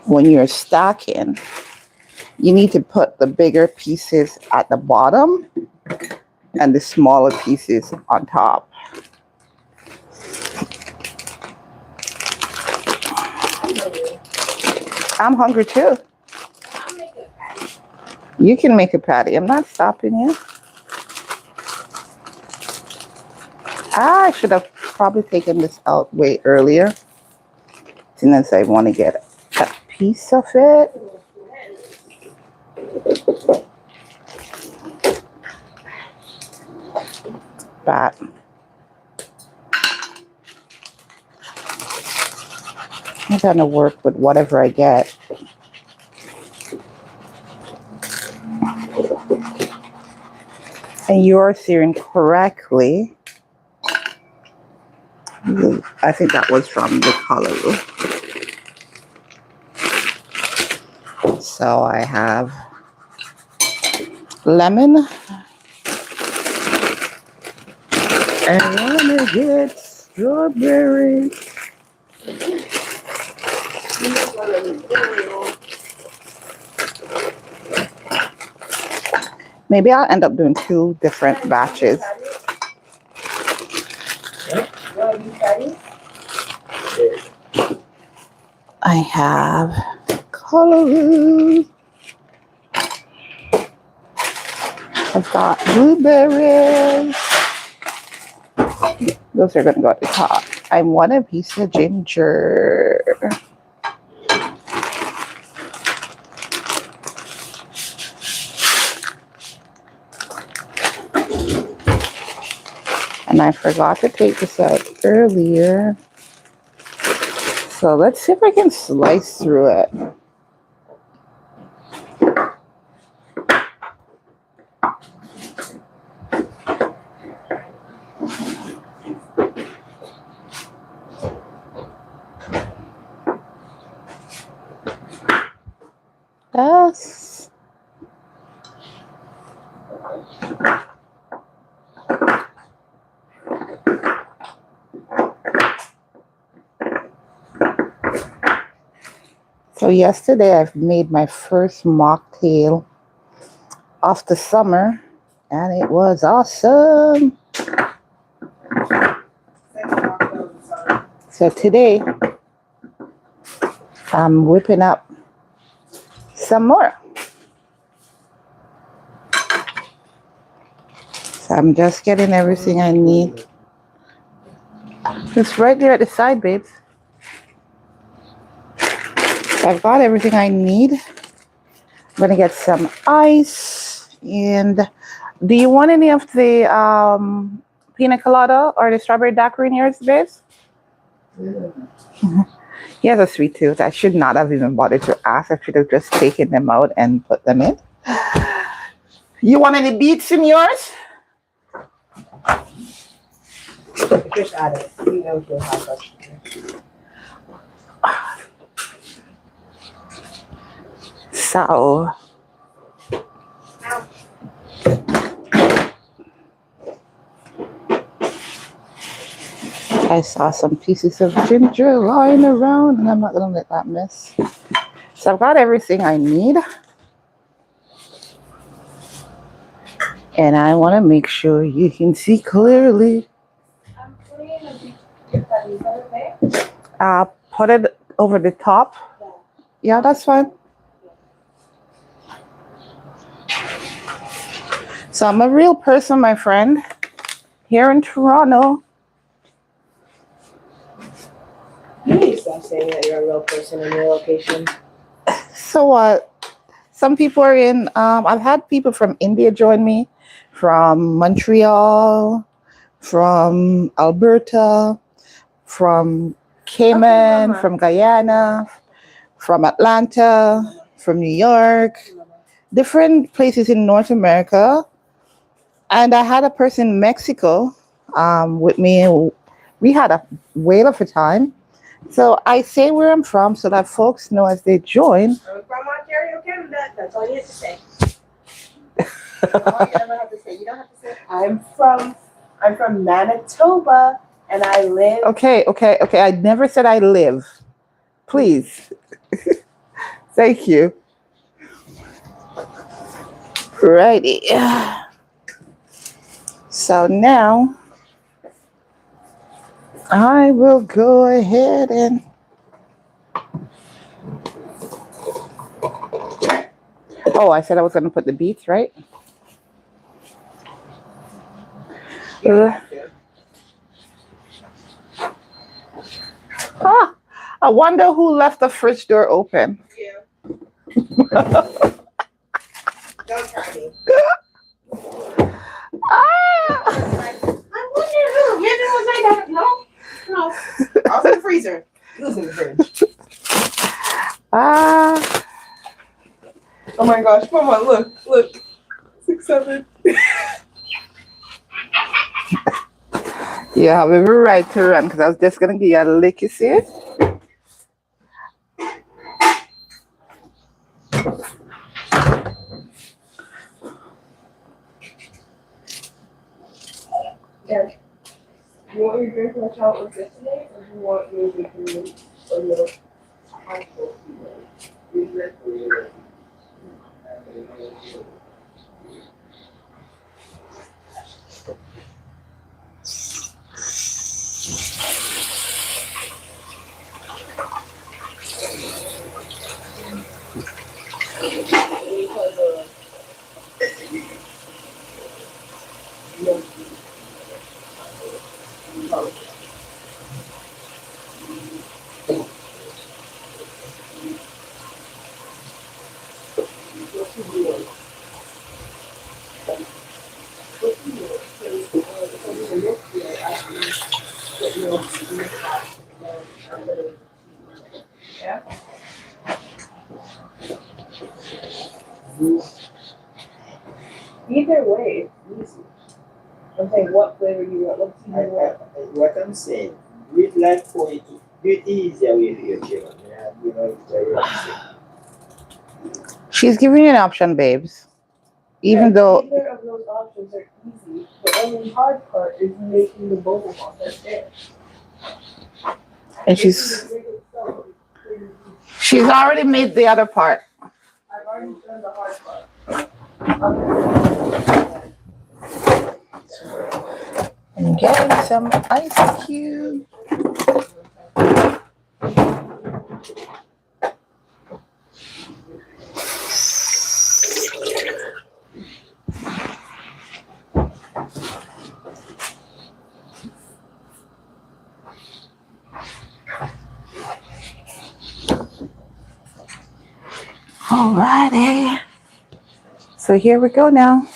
When you're stacking, you need to put the bigger pieces at the bottom and the smaller pieces on top. I'm hungry too. You can make a patty. I'm not stopping you. I should have probably taken this out way earlier, since I want to get a piece of it. But I'm gonna work with whatever I get. And you're searing correctly. I think that was from the color. So I have lemon. And I want to get strawberry. Maybe I'll end up doing 2 different batches. I have colors. I've got blueberries. Those are going to go at the top. I want a piece of ginger. And I forgot to take this out earlier. So let's see if I can slice through it. Yes. So yesterday I've made my first mocktail of the summer and it was awesome. So today I'm whipping up some more. So I'm just getting everything I need. It's right there at the side, babes. So I've got everything I need. I'm gonna get some ice. And do you want any of the pina colada or the strawberry daiquiri in yours, babes? He has a sweet tooth. I should not have even bothered to ask. I should have just taken them out and put them in. You want any beets in yours? Just add it. You know you'll have that. So I saw some pieces of ginger lying around and I'm not gonna let that miss. So I've got everything I need. And I want to make sure you can see clearly. Put it over the top. Yeah, that's fine. So I'm a real person, my friend, here in Toronto. You need to stop saying that you're a real person in your location. So what? Some people are in, I've had people from India join me, from Montreal, from Alberta, from Cayman, from Guyana, from Atlanta, from New York, different places in North America. And I had a person in Mexico with me. We had a whale of a time. So I say where I'm from so that folks know as they join. I'm from Ontario, Canada. That's all you have to say. You don't have to say. You don't have to say. I'm from Manitoba, and I live. Okay. I never said I live. Please. Thank you. Righty. So now I will go ahead and I said I was going to put the beets, right? I wonder who left the fridge door open. Yeah. Don't try me. I wonder who. You know, like that. No. I was in the freezer. He was in the fridge. Oh my gosh, Mama, look. 6, 7. You have every right to run because I was just going to give you a lick, you see it? Yeah. You want your drink from the chocolate yesterday, or do you want your drink from a little hardcore? Yeah. Either way, it's easy. I'm saying what flavor you want. Let's see What I'm saying, we'd like for it to do it easier with your children. Yeah, you know, it's very easy. She's giving you an option, babes. Even though either of those options are easy, the only hard part is making the boba bomb. That's it. and she's already made the other part. I've already done the hard part. I'm getting some ice cube. Alrighty. So here we go now.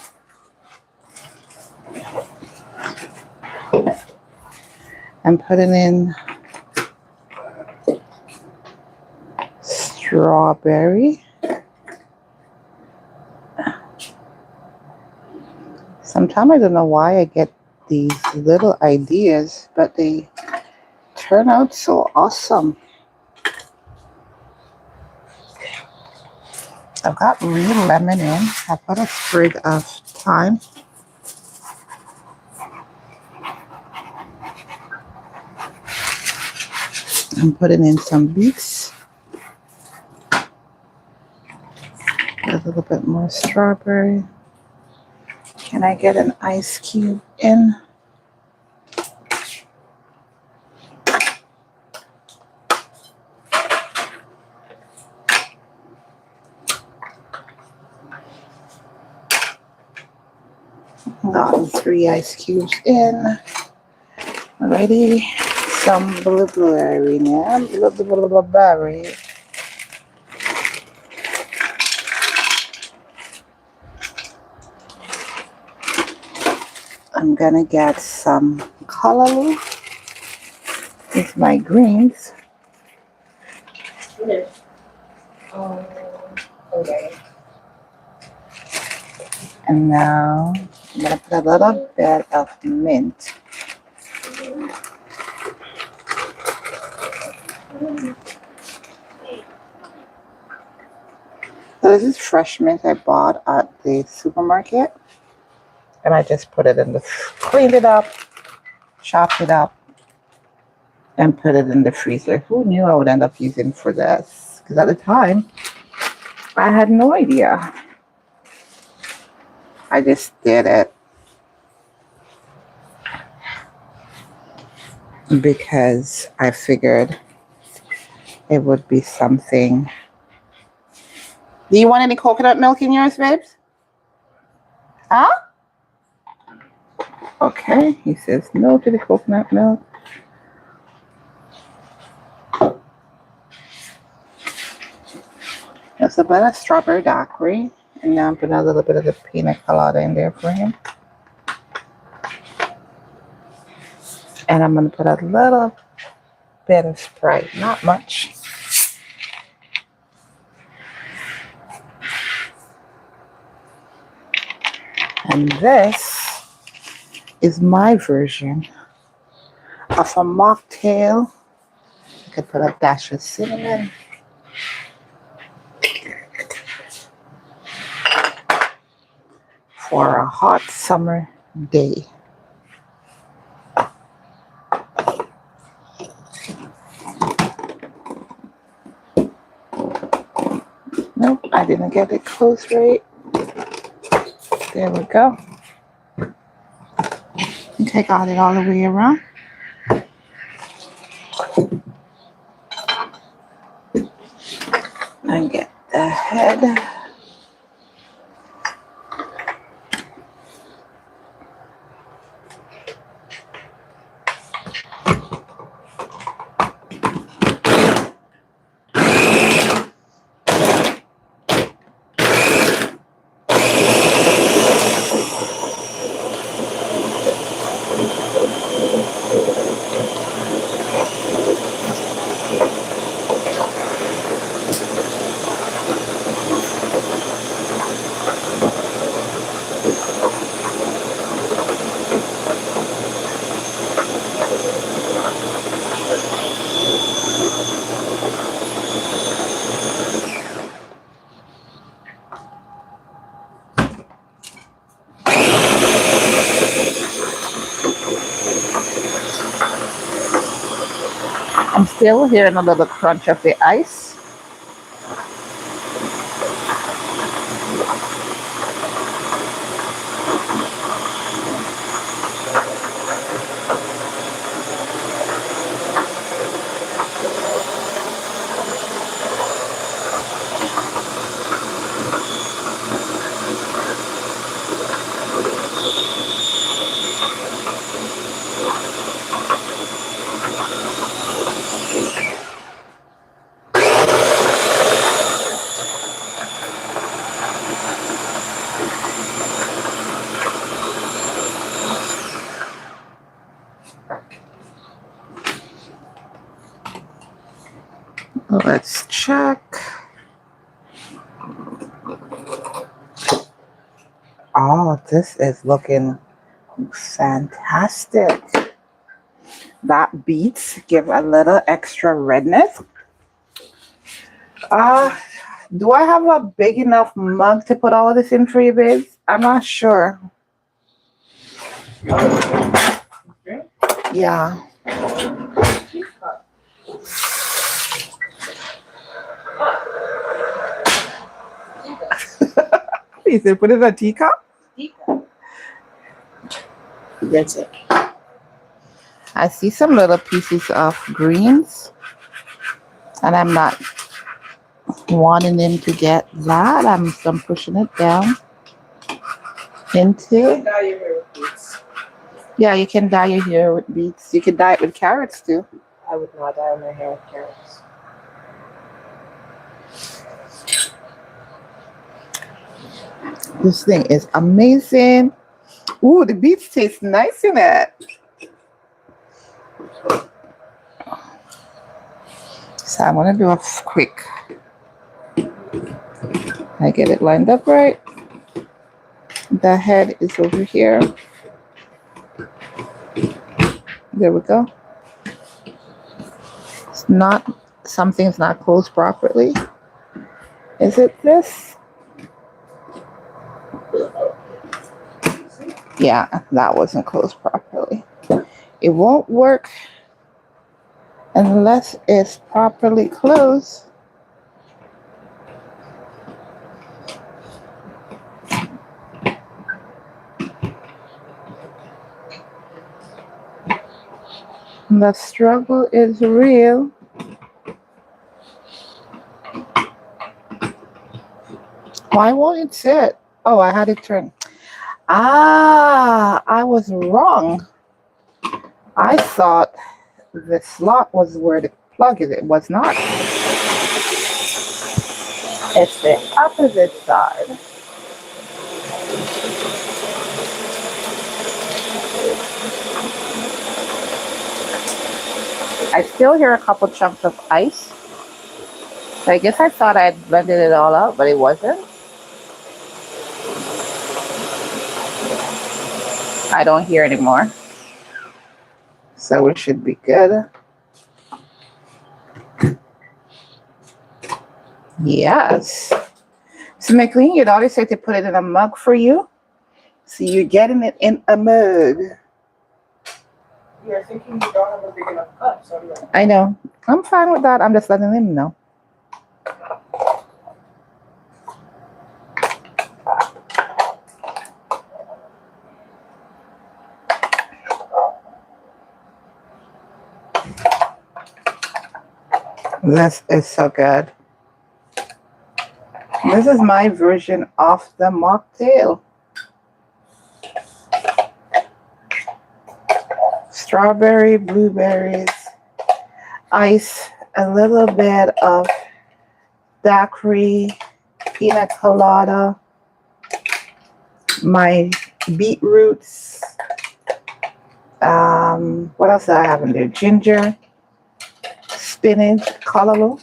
I'm putting in strawberry. Sometimes I don't know why I get these little ideas, but they turn out so awesome. I've got real lemon in. I put a sprig of thyme. I'm putting in some beets. A little bit more strawberry. Can I get an ice cube in? Got 3 ice cubes in. Already some blueberry now. Blueberry. I'm gonna get some callaloo. It's my greens. Okay. Okay. And now I'm gonna put a little bit of mint. So this is fresh mint I bought at the supermarket. And I just put it in the, cleaned it up, chopped it up, and put it in the freezer. Who knew I would end up using for this? Because at the time, I had no idea. I just did it because I figured it would be something. Do you want any coconut milk in yours, babes? Huh? Okay, he says no to the coconut milk. There's a bit of strawberry daiquiri, and now I'm putting a little bit of the pina colada in there for him. And I'm going to put a little bit of Sprite, not much. And this is my version of a mocktail. I could put a dash of cinnamon. For a hot summer day. I didn't get it close right. There we go. I think I got it all the way around. And get the head. I'm still hearing a little crunch of the ice. Let's check. Oh, this is looking fantastic. That beets give a little extra redness. Do I have a big enough mug to put all of this in for you, babes? I'm not sure. Yeah. You said put it in a teacup? That's it. I see some little pieces of greens, and I'm not wanting them to get that. I'm pushing it down into. Dye your hair with beets. Yeah, you can dye your hair with beets. You can dye it with carrots too. I would not dye my hair with carrots. This thing is amazing. Ooh, the beets taste nice in it. So I'm gonna do a quick. I get it lined up right. The head is over here. There we go. It's not, something's not closed properly. Is it this? Yeah, that wasn't closed properly. It won't work unless it's properly closed. The struggle is real. Why won't it sit? Oh, I had it turned. Ah, I was wrong. I thought the slot was where the plug is. It was not. It's the opposite side. I still hear a couple chunks of ice. So I guess I thought I had blended it all out, but it wasn't. I don't hear anymore. So it should be good. Yes. So McLean, you'd always say to put it in a mug for you. So you're getting it in a mug. You're thinking you don't have a big enough cup, so yeah. I know. I'm fine with that. I'm just letting them know. This is so good. This is my version of the mocktail. Strawberry, blueberries, ice, a little bit of daiquiri, pina colada, my beetroots. What else do I have in there? Ginger, spinach, callaloo.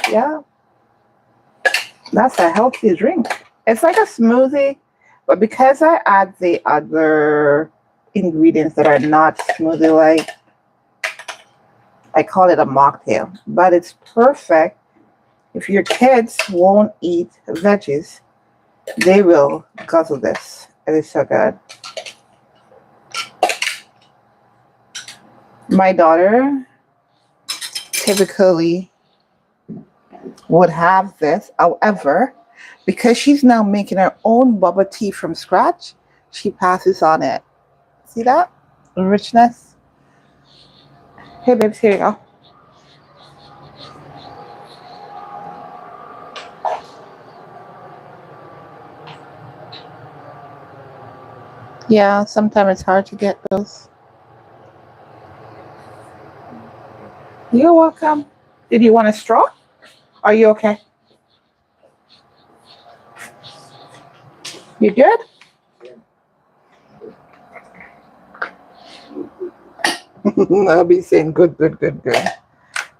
Yeah, that's a healthy drink. It's like a smoothie, but because I add the other ingredients that are not smoothie like, I call it a mocktail. But it's perfect if your kids won't eat veggies. They will guzzle this. It is so good. My daughter typically would have this. However, because she's now making her own bubble tea from scratch, she passes on it. See that? The richness. Hey, babes, here you go. Yeah, sometimes it's hard to get those. You're welcome. Did you want a straw? Are you okay? You good? I'll be saying good, good, good, good.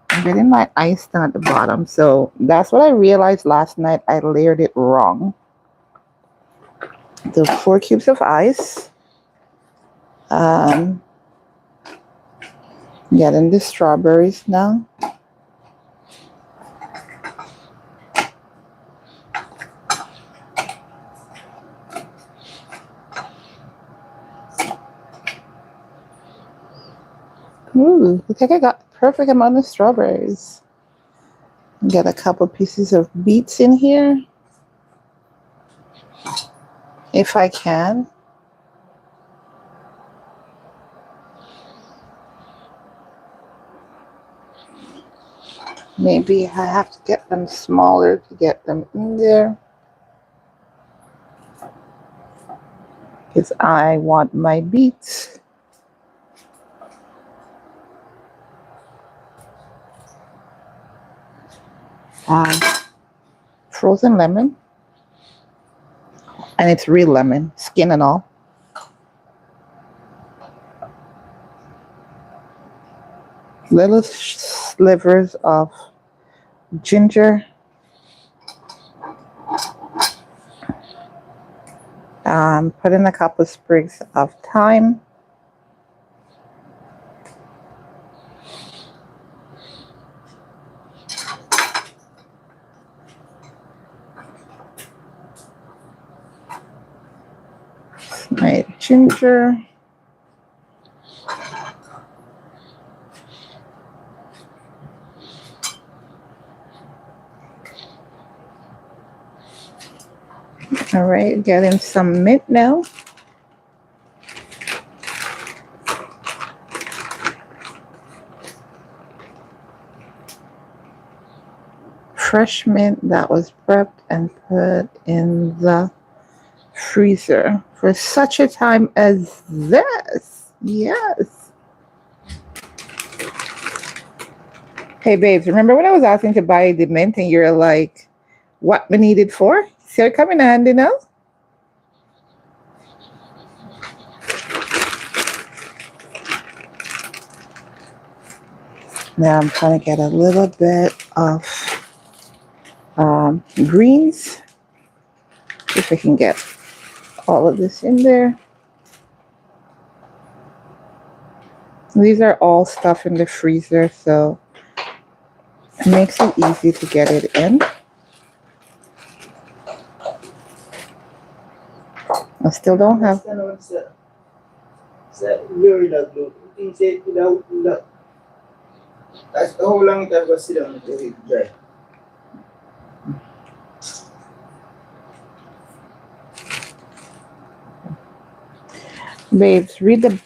I'm getting my ice down at the bottom. So that's what I realized last night. I layered it wrong. The 4 cubes of ice. Getting the strawberries now. Ooh, I think I got the perfect amount of strawberries. Get a couple pieces of beets in here. If I can. Maybe I have to get them smaller to get them in there. Because I want my beets. Frozen lemon. And it's real lemon, skin and all. Little slivers of ginger. Put in a couple sprigs of thyme. My ginger. All right, getting some mint now. Fresh mint that was prepped and put in the freezer for such a time as this. Yes. Hey, babes, remember when I was asking to buy the mint and you're like, what we need it for? See it coming handy now? Now I'm trying to get a little bit of greens. If I can get all of this in there. These are all stuff in the freezer, so it makes it easy to get it in. I still don't have. That's the whole long time sit down and it dry. Babes, read the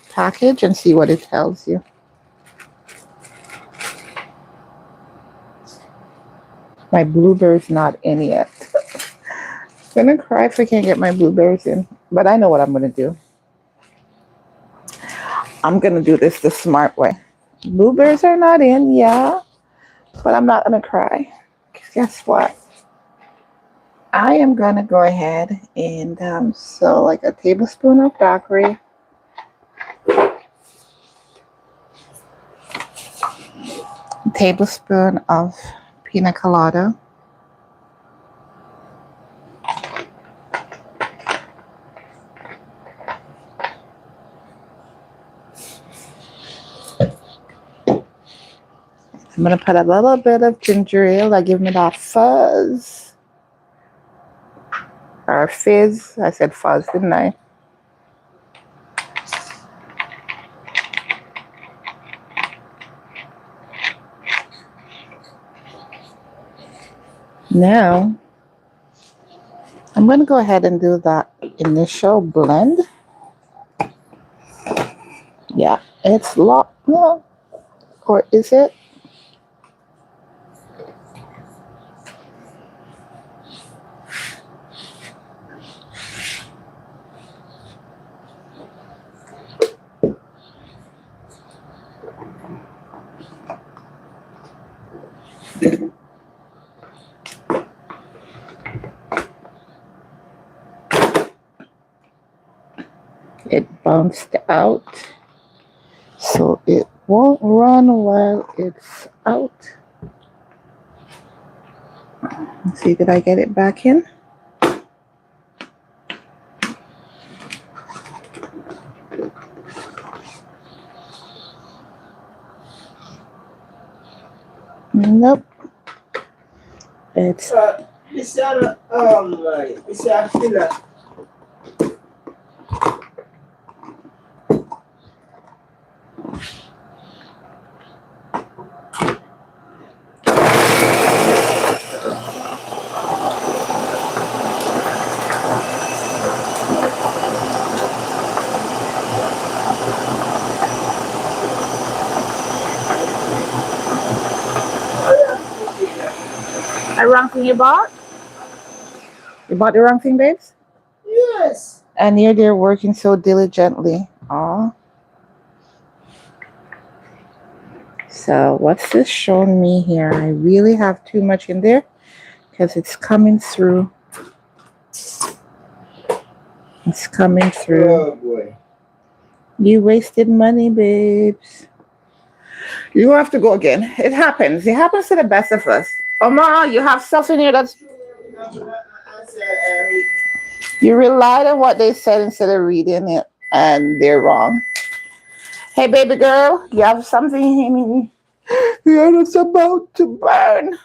package and see what it tells you. My blueberries not in yet. I'm gonna cry if I can't get my blueberries in. But I know what I'm gonna do. I'm gonna do this the smart way. Blueberries are not in, yeah, but I'm not gonna cry. 'Cause guess what? I am gonna go ahead and so like a tablespoon of daiquiri, a tablespoon of pina colada, I'm gonna put a little bit of ginger ale that give me that fuzz or fizz. I said fuzz, didn't I? Now I'm gonna go ahead and do that initial blend. Yeah, it's locked, no, or is it? It bounced out, so it won't run while it's out. Let's see, did I get it back in? Nope. It's Mr. Mr. Attila. a wrong thing you bought? You bought the wrong thing, babes? Yes. And you're there working so diligently. Aw. So what's this showing me here? I really have too much in there because it's coming through. It's coming through. Oh boy. You wasted money, babes. You have to go again. It happens. It happens to the best of us. Oma, you have stuff in here that's... You relied on what they said instead of reading it, and they're wrong. Hey, baby girl, you have something in here that's about to burn.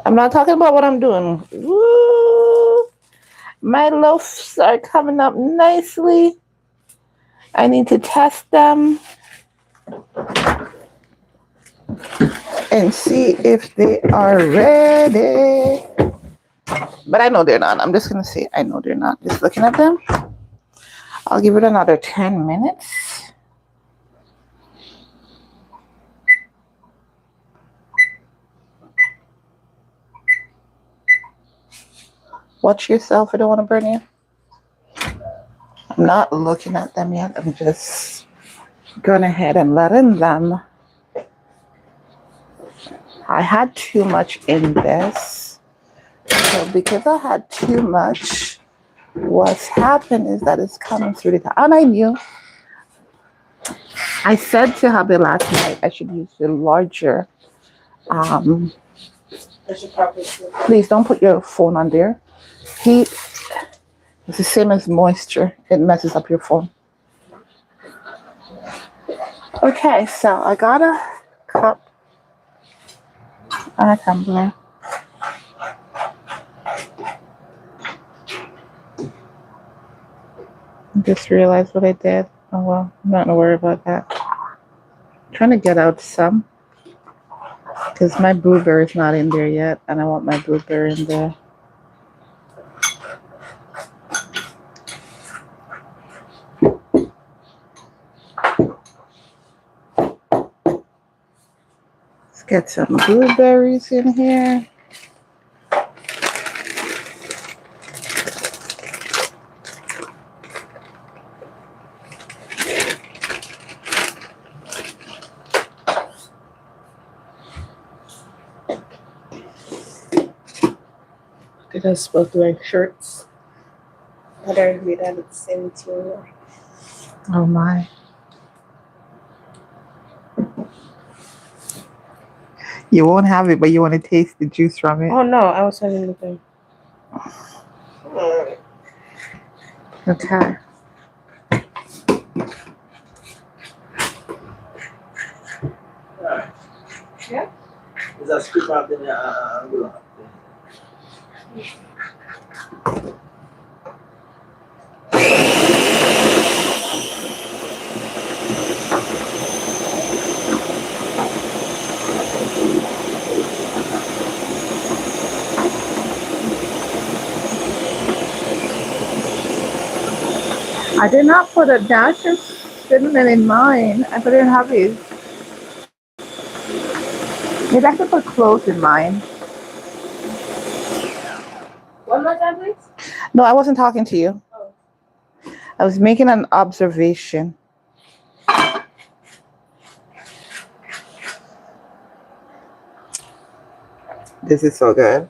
I'm not talking about what I'm doing. Woo! My loaves are coming up nicely. I need to test them and see if they are ready. But I know they're not. I'm just going to say I know they're not. Just looking at them. I'll give it another 10 minutes. Watch yourself. I don't want to burn you. I'm not looking at them yet. I'm just going ahead and letting them. I had too much in this. So because I had too much, what's happened is that it's coming through the top. And I knew. I said to hubby last night I should use the larger. Please don't put your phone on there. Heat is the same as moisture. It messes up your phone. Okay, so I got a cup and a tumbler. I just realized what I did. Oh well, I'm not gonna worry about that. I'm trying to get out some because my blueberry's not in there yet, and I want my blueberry in there. Get some blueberries in here. Did us both wearing shirts that are made out of the same material. Oh my. You won't have it, but you want to taste the juice from it. Oh no, I was having the thing. Okay. Alright. Yeah. Is that scoop out in the I did not put a dash of cinnamon in mine. I put it in hubby's. Maybe I could put cloves in mine. One more time, please. No, I wasn't talking to you. Oh. I was making an observation. This is so good.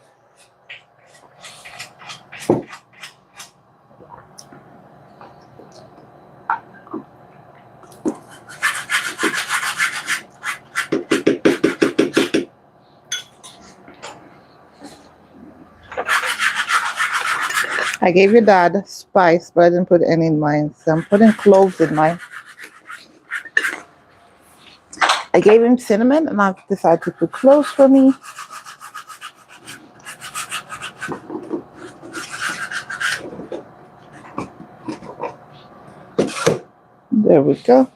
I gave your dad spice, but I didn't put any in mine. So I'm putting cloves in mine. I gave him cinnamon, and I've decided to put cloves for me. There we go.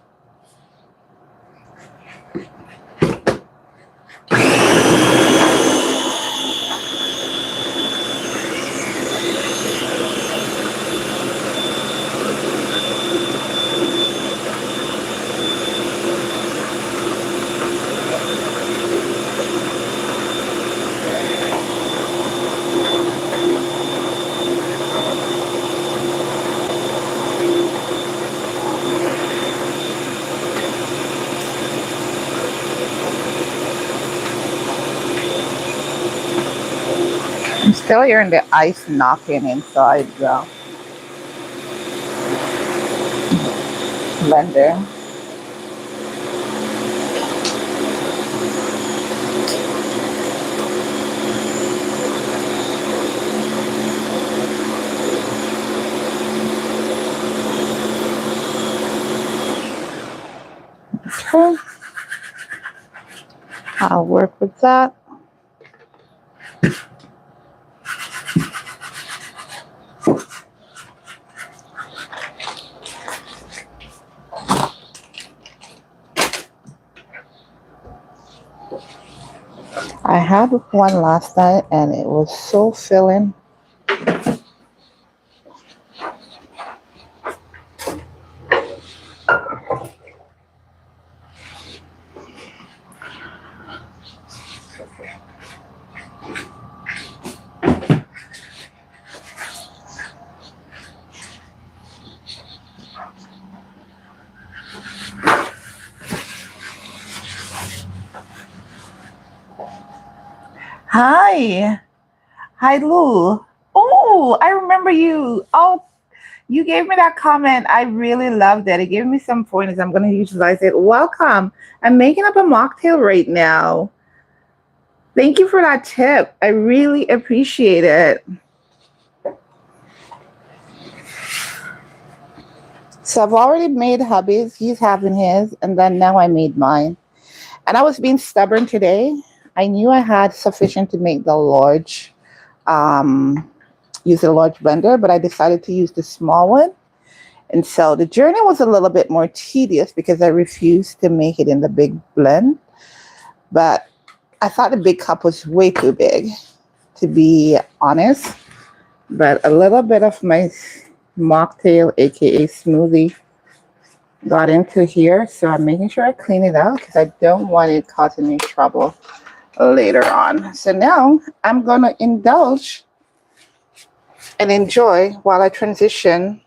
I'm still hearing the ice knocking inside the blender. Okay. I'll work with that. I had one last night and it was so filling. Hi. Hi, Lou. Oh, I remember you. Oh, you gave me that comment. I really loved it. It gave me some pointers. I'm going to utilize it. Welcome. I'm making up a mocktail right now. Thank you for that tip. I really appreciate it. So I've already made hubby's. He's having his. And then now I made mine. And I was being stubborn today. I knew I had sufficient to make the large, use a large blender, but I decided to use the small one. And so the journey was a little bit more tedious because I refused to make it in the big blend. But I thought the big cup was way too big, to be honest. But a little bit of my mocktail, aka smoothie, got into here. So I'm making sure I clean it out because I don't want it causing me trouble later on. So now I'm going to indulge and enjoy while I transition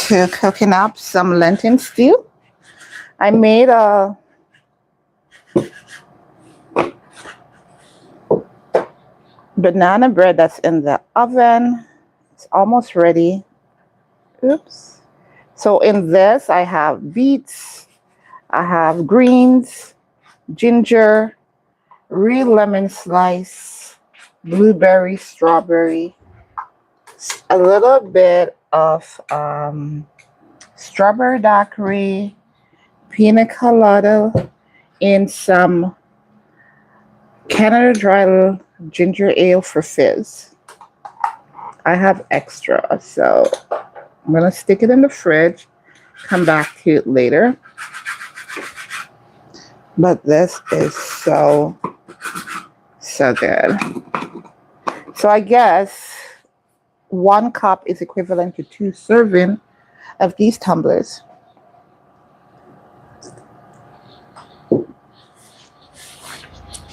to cooking up some lentil stew. I made a banana bread that's in the oven. It's almost ready. Oops. So in this, I have beets, I have greens, ginger, real lemon slice, blueberry, strawberry, a little bit of strawberry daiquiri, pina colada, and some Canada Dry ginger ale for fizz. I have extra, so I'm going to stick it in the fridge, come back to it later. But this is so good. So I guess 1 cup is equivalent to 2 serving of these tumblers. I'm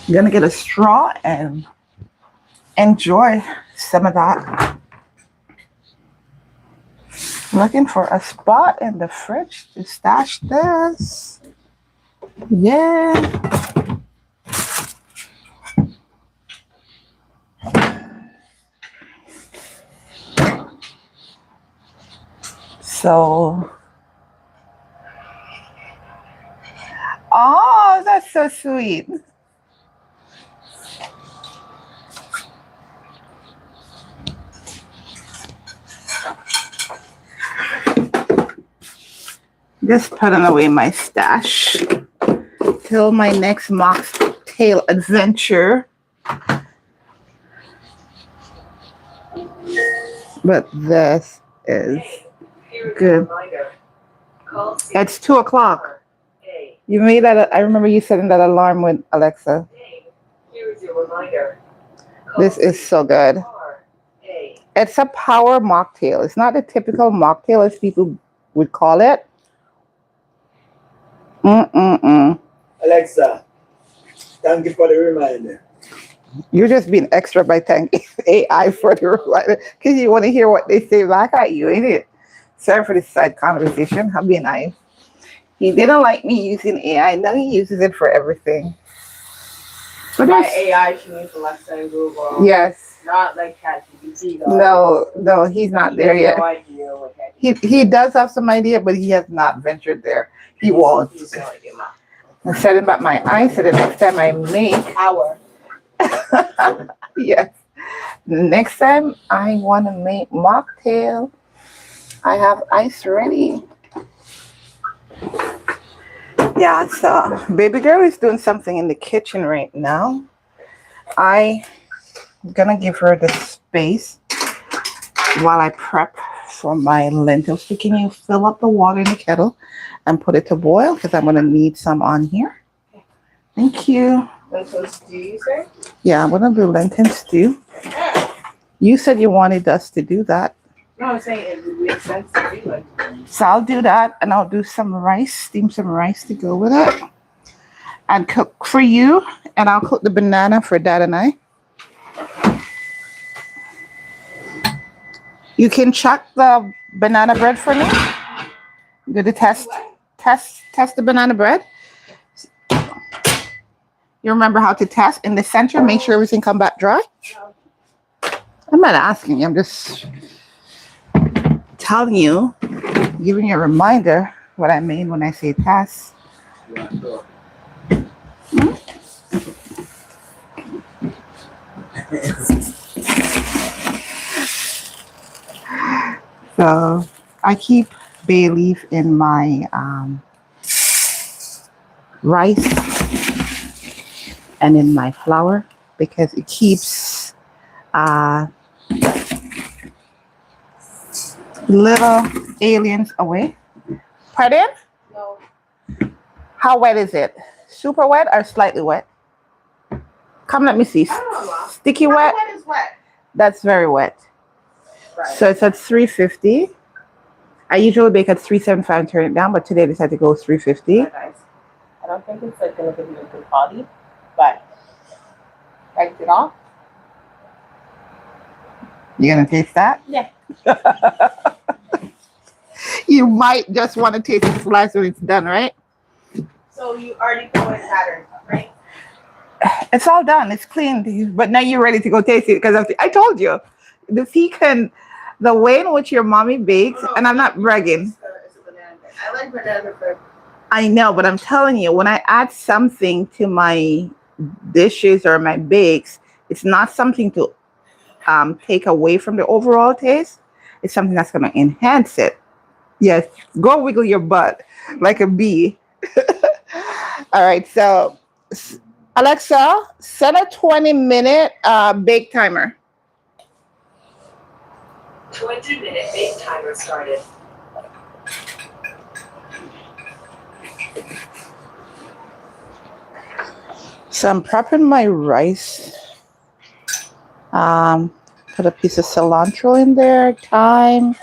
going to get a straw and enjoy some of that. Looking for a spot in the fridge to stash this. Yeah. So, oh, that's so sweet. Just putting away my stash till my next mocktail adventure. But this is good. It's 2 o'clock. You made that. I remember you setting that alarm with Alexa. Here's your reminder. This is so good. It's a power mocktail. It's not a typical mocktail as people would call it. Alexa, thank you for the reminder. You're just being extra by thanking AI for the reminder because you want to hear what they say back at you, ain't it? Sorry for this side conversation. I'm being nice. He didn't like me using AI. Now he uses it for everything. But By AI, she means Alexa and Google. yes. Not like ChatGPT though. No, he's not there yet. No idea what ChatGPT. He does have some idea, but he has not ventured there. He won't. He's no idea. I'm setting back my eyes so the next time I make. Hour. Yes. Next time I want to make mocktail, I have ice ready. Yeah, so baby girl is doing something in the kitchen right now. I'm gonna give her the space while I prep for my lentils. So can you fill up the water in the kettle and put it to boil? Because I'm gonna need some on here. Thank you. Lentil stew, you say? Yeah, I'm gonna do lentil stew. You said you wanted us to do that. No, I'm saying it would make sense to do it. So I'll do that and I'll do some rice, steam some rice to go with it. And cook for you. And I'll cook the banana for Dad and I. You can chuck the banana bread for me. I'm going to test the banana bread. You remember how to test in the center, make sure everything come back dry? I'm not asking you, I'm just telling you, giving you a reminder what I mean when I say test. So I keep bay leaf in my rice and in my flour because it keeps little aliens away. Pardon? No. How wet is it? Super wet or slightly wet? Come, let me see. Sticky wet? How wet is wet? That's very wet. Right. So it's at 350. I usually bake at 375 and turn it down, but today I decided to go 350. Yeah, guys. I don't think it's like gonna give you a good body, but wiped it off. You gonna taste that? Yeah. You might just want to taste the slice when it's done, right? So you already put in pattern, right? It's all done. It's clean. But now you're ready to go taste it because I told you the pecan, the way in which your mommy bakes, and I'm not bragging. It's a banana bread. I like banana bread. I know, but I'm telling you, when I add something to my dishes or my bakes, it's not something to take away from the overall taste. It's something that's going to enhance it. Yes, go wiggle your butt like a bee. All right, so Alexa, set a 20-minute bake timer. 20-minute bake timer started. So I'm prepping my rice. Put a piece of cilantro in there, thyme,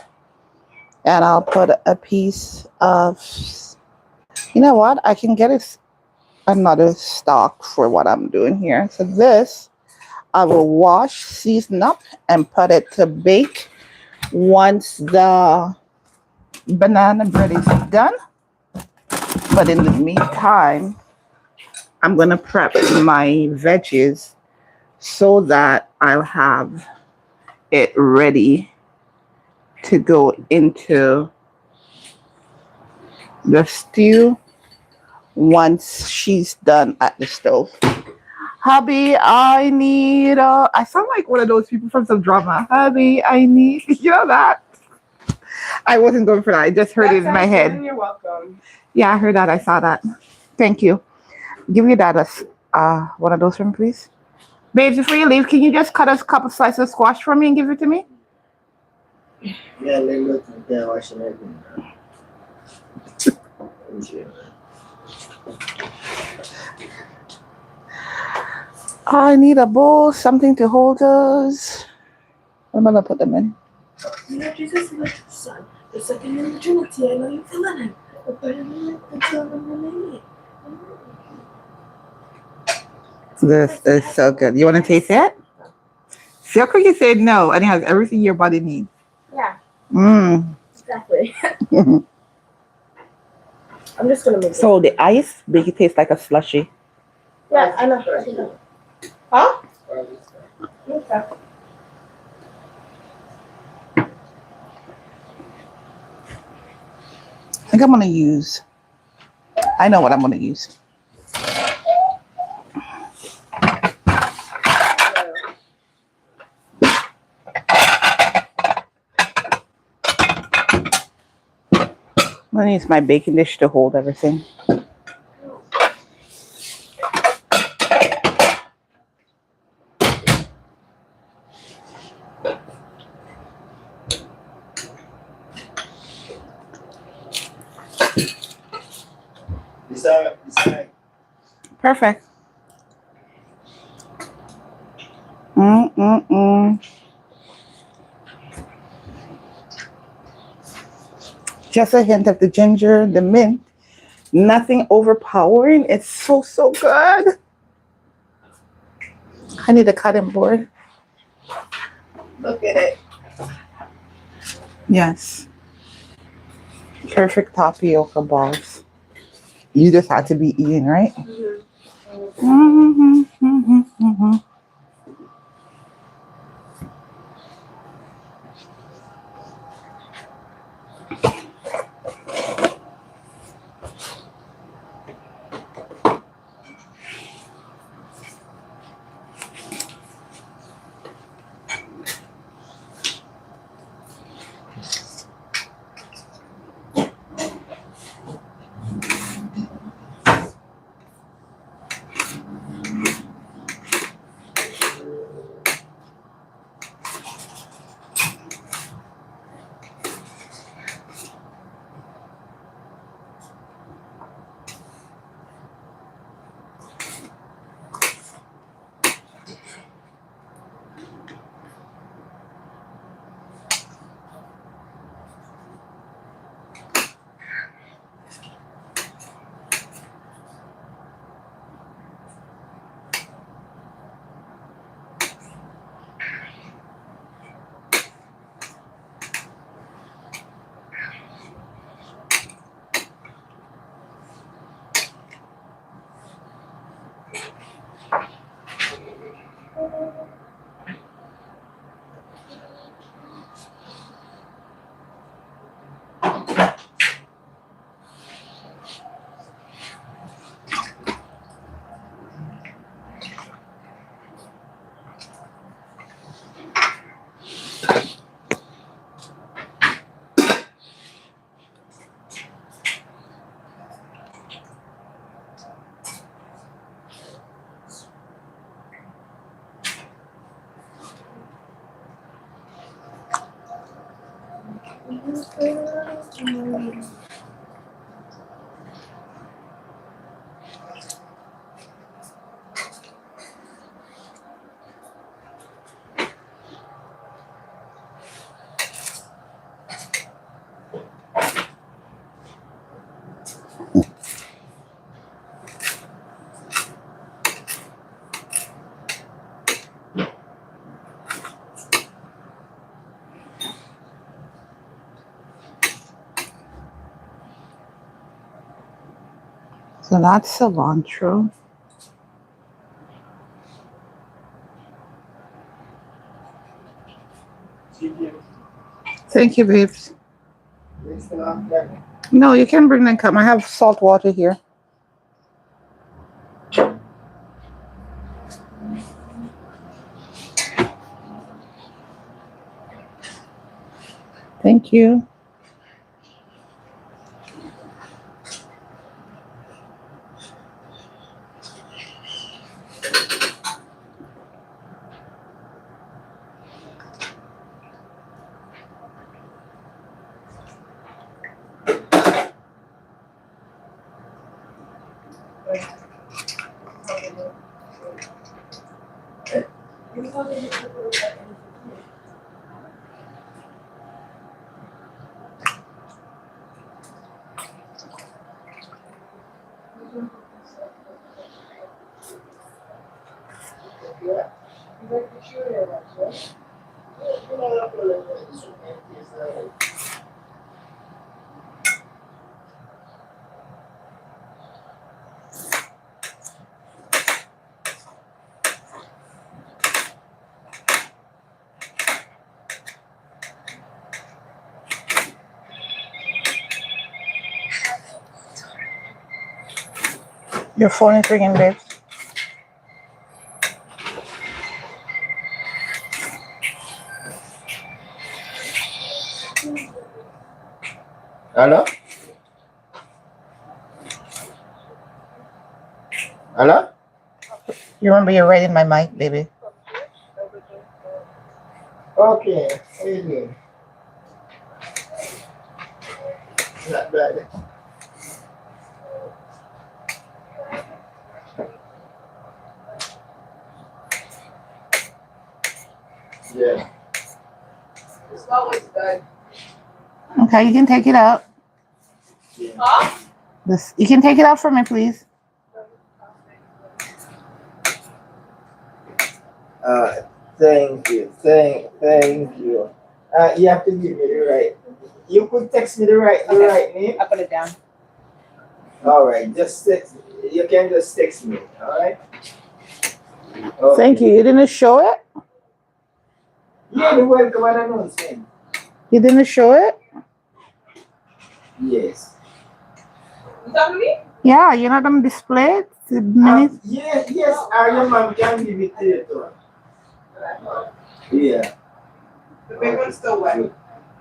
and I'll put a piece of, you know what? I can get another stock for what I'm doing here. So this, I will wash, season up, and put it to bake once the banana bread is done. But in the meantime, I'm going to prep my veggies so that I'll have it ready to go into the stew once she's done at the stove. Hubby, I need I sound like one of those people from some drama. Hubby, I need, you know that? I wasn't going for that. I just heard it in my head. You're welcome. Yeah, I heard that. I saw that. Thank you. Give me that one of those for me, please. Babes, before you leave, can you just cut us a couple slices of squash for me and give it to me? Yeah, let me look at that. Watching everything. I need a bowl, something to hold those. I'm gonna put them in. You know, Jesus is like the Son, the second in the Trinity. I know you feeling it. This is so good. You want to taste it? See how quick you said no, and it has everything your body needs. Yeah, Mmm. exactly. I'm just gonna make it. So the ice make it taste like a slushy. Yeah, I know. Huh? Okay. I think I'm gonna use. I know what I'm gonna use. I'm gonna use my baking dish to hold everything. Perfect. Just a hint of the ginger, the mint. Nothing overpowering. It's so, so good. I need a cutting board. Look at it. Yes. Perfect tapioca balls. You just had to be eating, right? Mm-hmm. So that's cilantro. Thank you, babes. No, you can bring them. Come. I have salt water here. Thank you. Your phone is ringing, babe. Hello? Hello? You remember you're right in my mic, baby. Okay. How you doing? Not bad. Yeah. It's always good. Okay, you can take it out. Huh? This, you can take it out for me, please. Thank you. Thank you. You have to give me the right. You could text me the right name. I put it down. All right, just text. You can just text me. All right. Thank you. You didn't show it? Yeah, the welcome and announcement. You didn't show it? Yes. You talking to me? Yeah, you're not gonna display it? The minutes? Yes. Your mom can give it to you too. Yeah. The big one's still wet.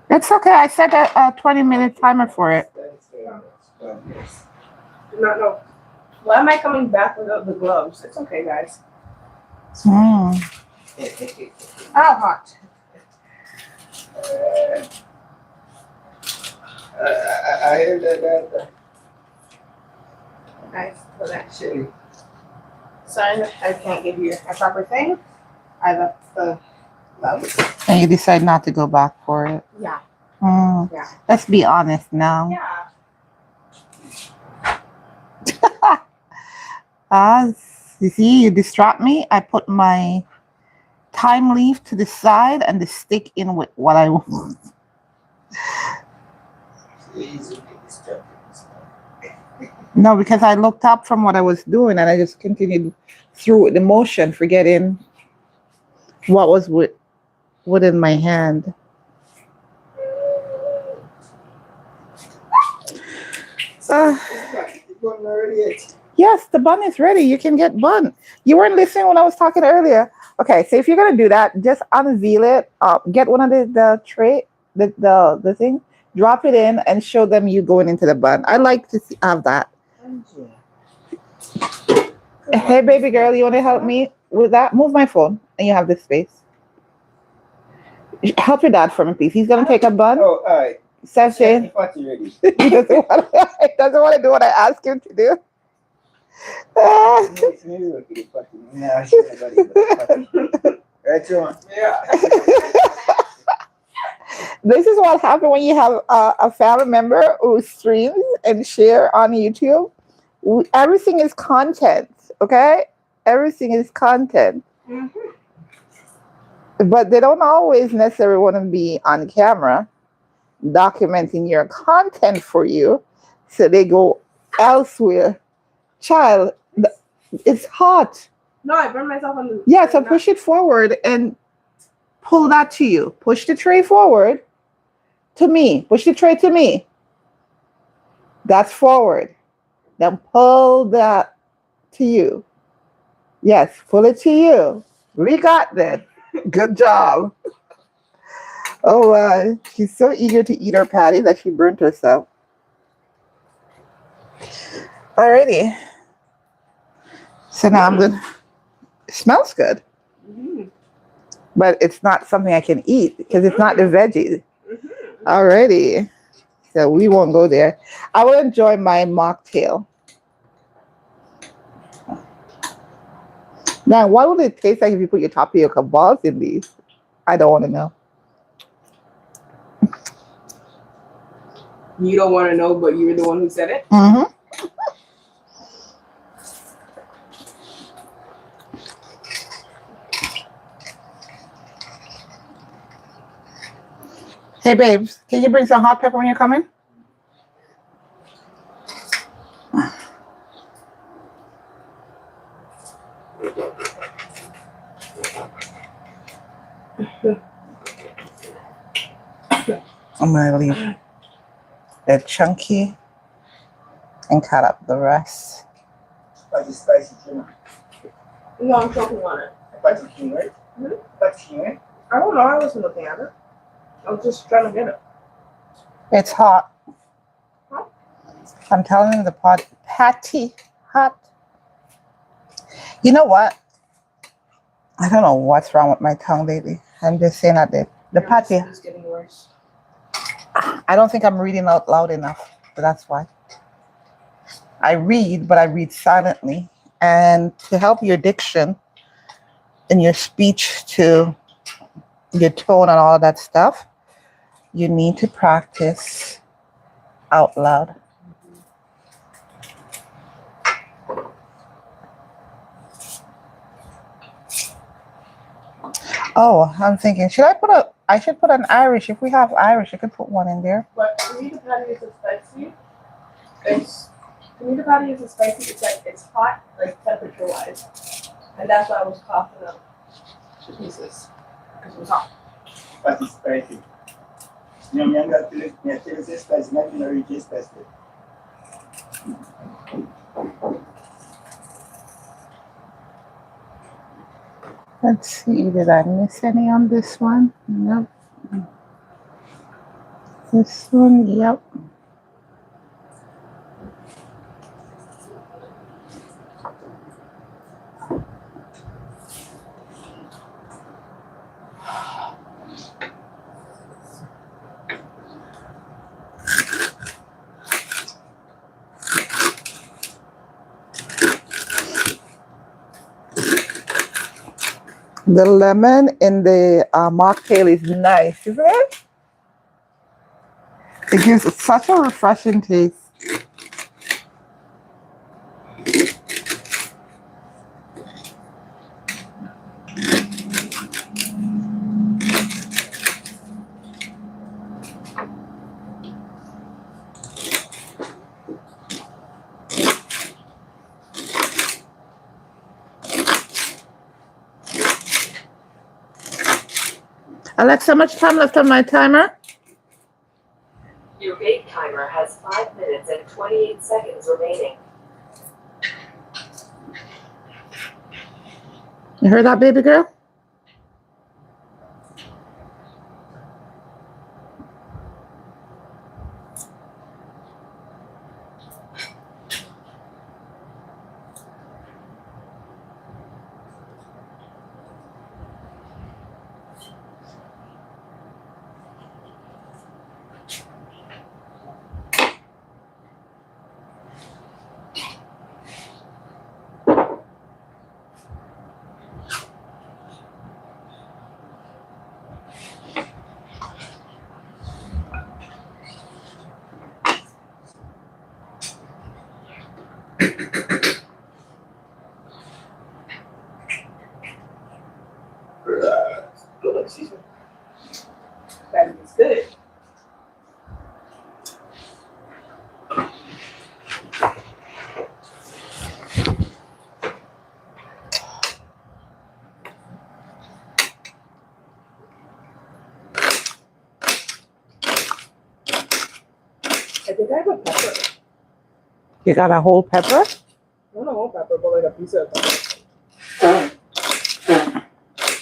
It's okay. I set a 20-minute timer for it. Thanks very much. God bless. Did not know. Why am I coming back without the gloves? It's okay, guys. Mm. How hot? I heard that. Nice for that shit. Son, I can't give you a proper thing. I left the gloves. And you decide not to go back for it. Yeah. Mm. Yeah. Let's be honest now. Yeah. You see, you distract me. I put my thyme leaf to the side and the stick in with what I want. No, because I looked up from what I was doing and I just continued through with the motion, forgetting what was within my hand. Yes, the bun is ready. You can get bun. You weren't listening when I was talking earlier. Okay, so if you're gonna do that, just unveil it. Get one of the tray, the thing, drop it in, and show them you going into the bun. I like to have that. Hey, baby girl, you want to help me with that? Move my phone, and you have this space. Help your dad for me, please. He's gonna take a bun. Oh, all right. Session. Ready. He doesn't want to do what I ask him to do. Right on. Yeah. This is what happens when you have a family member who streams and share on YouTube. Everything is content, okay? Everything is content. But they don't always necessarily want to be on camera documenting your content for you. So they go elsewhere. Child, it's hot. No, I burned myself on the. Yeah, so push it forward and pull that to you. Push the tray forward to me. Push the tray to me. That's forward. Then pull that to you. Yes, pull it to you. We got this. Good job. Oh, she's so eager to eat her patty that she burnt herself. Alrighty. So now I'm good. It smells good. But it's not something I can eat because it's not the veggies. Alrighty. So we won't go there. I will enjoy my mocktail. Now, what would it taste like if you put your tapioca balls in these? I don't want to know. You don't want to know, but you're the one who said it. Mm-hmm. Hey, babes, can you bring some hot pepper when you're coming? I'm going to leave the chunky and cut up the rest. Spicy chicken. No, I'm choking on it. Spicy chicken, right? Spicy chicken. I don't know. I wasn't looking at it. I was just trying to get it. It's hot. Huh? I'm telling you, the patty hot. You know what? I don't know what's wrong with my tongue lately. I'm just saying that the patty. It's getting worse. I don't think I'm reading out loud enough, but that's why. I read, but I read silently. And to help your diction and your speech to your tone and all that stuff, you need to practice out loud. Oh, I'm thinking, I should put an Irish. If we have Irish, I could put one in there. But to me, the patty is spicy. It's like it's hot, like temperature wise, and that's why I was coughing up the pieces because it was hot. Spicy. Minha filha é spicy, mas minha origem é spicy. Let's see, did I miss any on this one? Nope. This one, yep. The lemon in the mocktail is nice, isn't it? It gives such a refreshing taste. Alexa, how much time left on my timer? Your bake timer has 5 minutes and 28 seconds remaining. You heard that, baby girl? patty is good. I think I have a pepper. You got a whole pepper? Not a whole pepper, but like a piece of pepper.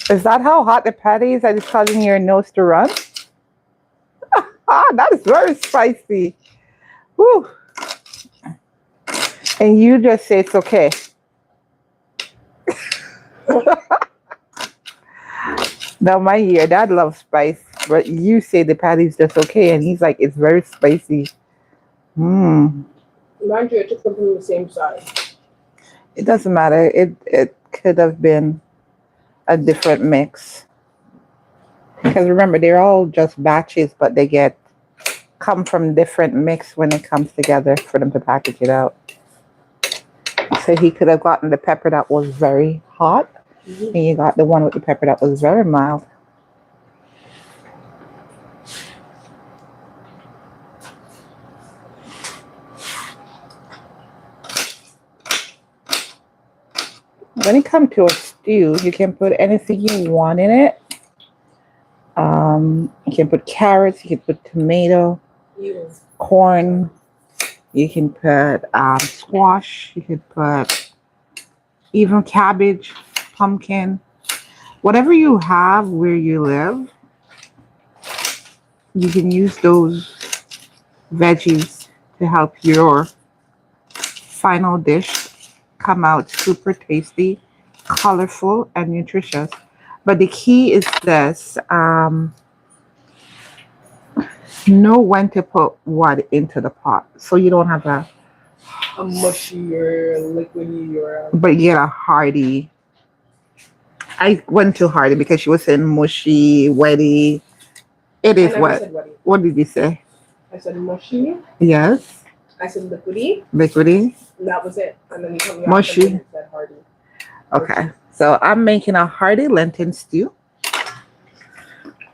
Is that how hot the patty is that is causing your nose to run? That is very spicy. Whew. And you just say it's okay. Now, your dad loves spice, but you say the patty's just okay, and he's like, it's very spicy. Mind you, I took them from the same size. It doesn't matter. It could have been a different mix. Because remember, they're all just batches, but they come from different mix when it comes together for them to package it out. So he could have gotten the pepper that was very hot, and you got the one with the pepper that was very mild. When it comes to a stew, you can put anything you want in it. You can put carrots, you can put tomato, corn, you can put squash, you can put even cabbage, pumpkin, whatever you have where you live, you can use those veggies to help your final dish come out super tasty, colorful, and nutritious. But the key is this, know when to put what into the pot so you don't have a mushy or liquidy or but you get a hearty. I went too hearty because she was saying mushy, wetty. It is wet. What did you say? I said mushy. Yes. I said liquidy. Liquidy. And that was it. And then you told me mushy. And said hearty. Okay. So I'm making a hearty lentil stew.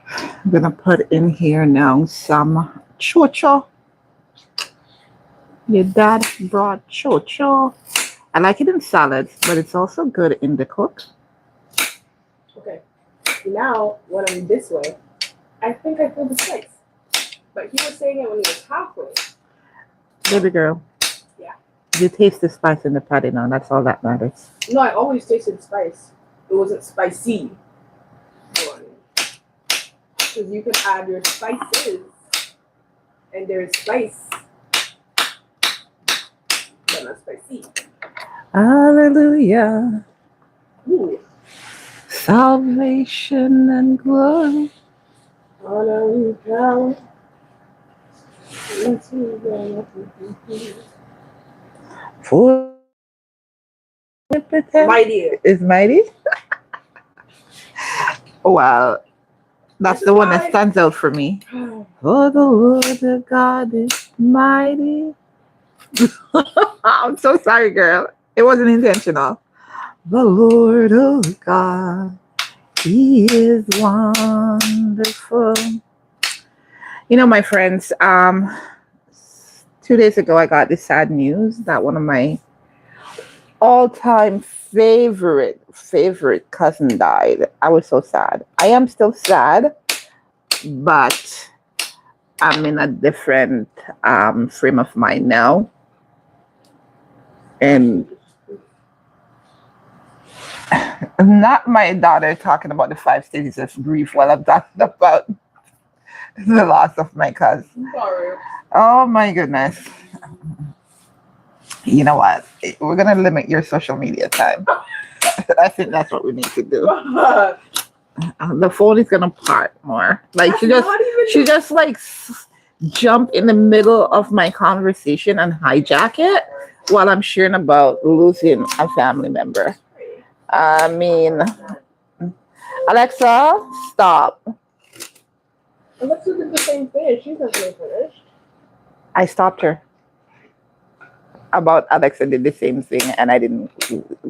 I'm gonna put in here now some chocho. Your dad brought chocho. I like it in salads, but it's also good in the cook. Okay. Now, when I'm this way, I think I feel the spice. But he was saying it when he was halfway. Baby girl. Yeah. You taste the spice in the patty now. That's all that matters. No, I always tasted spice. It wasn't spicy. Because you can add your spices. And there's spice. But not spicy. Hallelujah. Ooh. Salvation and glory. Honor and power. For Mighty. Is mighty? Well, that's the one that stands out for me. For the Lord of God is mighty. I'm so sorry, girl. It wasn't intentional. The Lord of God, He is wonderful. You know, my friends, 2 days ago, I got this sad news that one of my all-time favorite cousin died. I was so sad. I am still sad, but I'm in a different frame of mind now. And not my daughter talking about the 5 stages of grief while I'm talking about the loss of my cousin. Sorry. Oh my goodness. You know what? We're going to limit your social media time. I think that's what we need to do. The phone is going to part more. Like she just like jump in the middle of my conversation and hijack it while I'm sharing about losing a family member. I mean, Alexa, stop. Alexa did the same thing. She's not really finished. I stopped her. About Alexa did the same thing and I didn't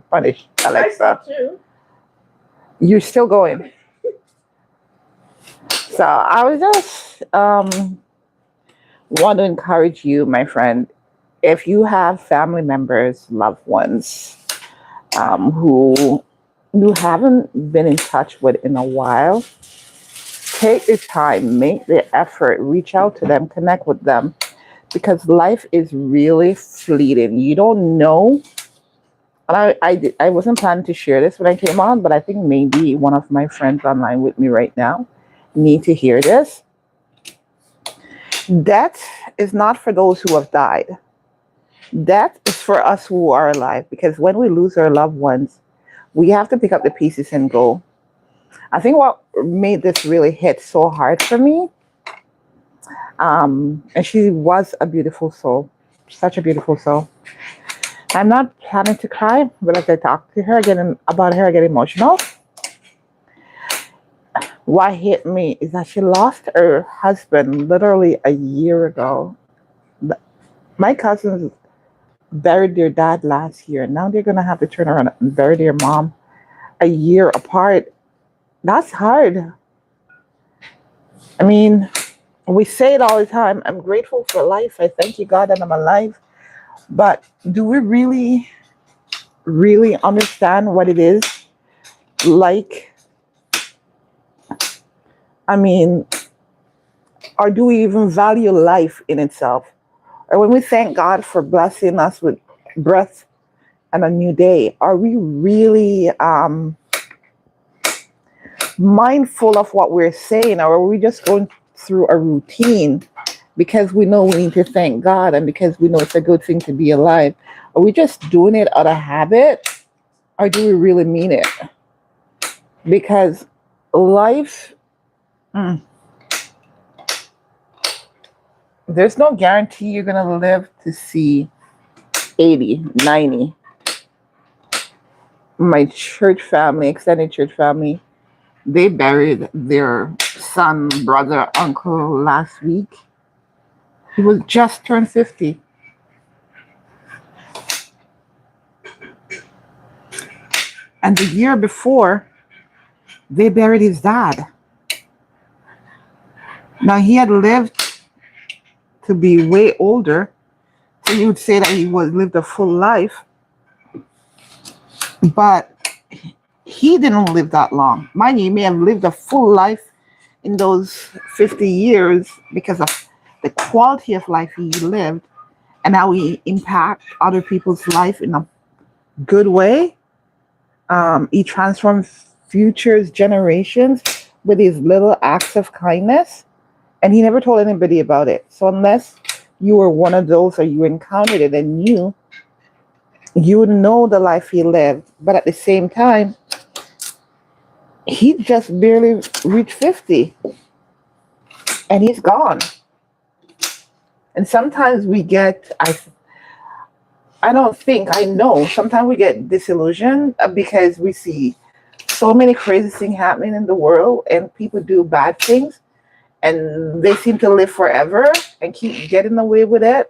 punish Alexa. I too. You're still going. So I was just want to encourage you, my friend, if you have family members, loved ones, who you haven't been in touch with in a while, take the time, make the effort, reach out to them, connect with them, because life is really fleeting. You don't know. And I wasn't planning to share this when I came on, but I think maybe one of my friends online with me right now need to hear this. Death is not for those who have died. Death is for us who are alive, because when we lose our loved ones, we have to pick up the pieces and go. I think what made this really hit so hard for me, and she was a beautiful soul, such a beautiful soul. I'm not planning to cry, but as I talk to her again about her, I get emotional. What hit me is that she lost her husband literally a year ago. My cousins buried their dad last year. Now they're going to have to turn around and bury their mom a year apart. That's hard. I mean, we say it all the time. I'm grateful for life. I thank you, God, that I'm alive. But do we really, really understand what it is like? I mean, or do we even value life in itself? Or when we thank God for blessing us with breath and a new day, are we really mindful of what we're saying? Or are we just going through a routine because we know we need to thank God and because we know it's a good thing to be alive? Are we just doing it out of habit? Or do we really mean it? Because life... there's no guarantee you're going to live to see 80, 90. My church family, extended church family, they buried their son, brother, uncle last week. He was just turned 50. And the year before, they buried his dad. Now, he had lived to be way older, so you would say that he lived a full life, but he didn't live that long. Mind you, he may have lived a full life in those 50 years because of the quality of life he lived and how he impacted other people's life in a good way. He transformed futures, generations with his little acts of kindness. And he never told anybody about it. So unless you were one of those or you encountered it and knew, you would know the life he lived. But at the same time, he just barely reached 50. And he's gone. And sometimes we get, I don't think, I know, sometimes we get disillusioned because we see so many crazy things happening in the world and people do bad things. And they seem to live forever and keep getting away with it.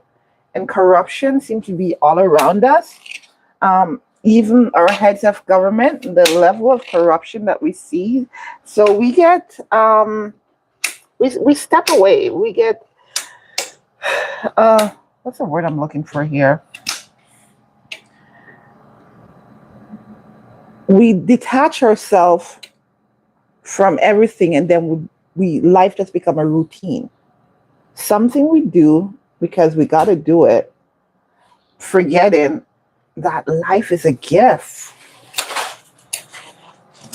And corruption seems to be all around us. Even our heads of government, the level of corruption that we see. So we get, we step away. We get, what's the word I'm looking for here? We detach ourselves from everything, and then life just become a routine. Something we do because we got to do it, forgetting that life is a gift.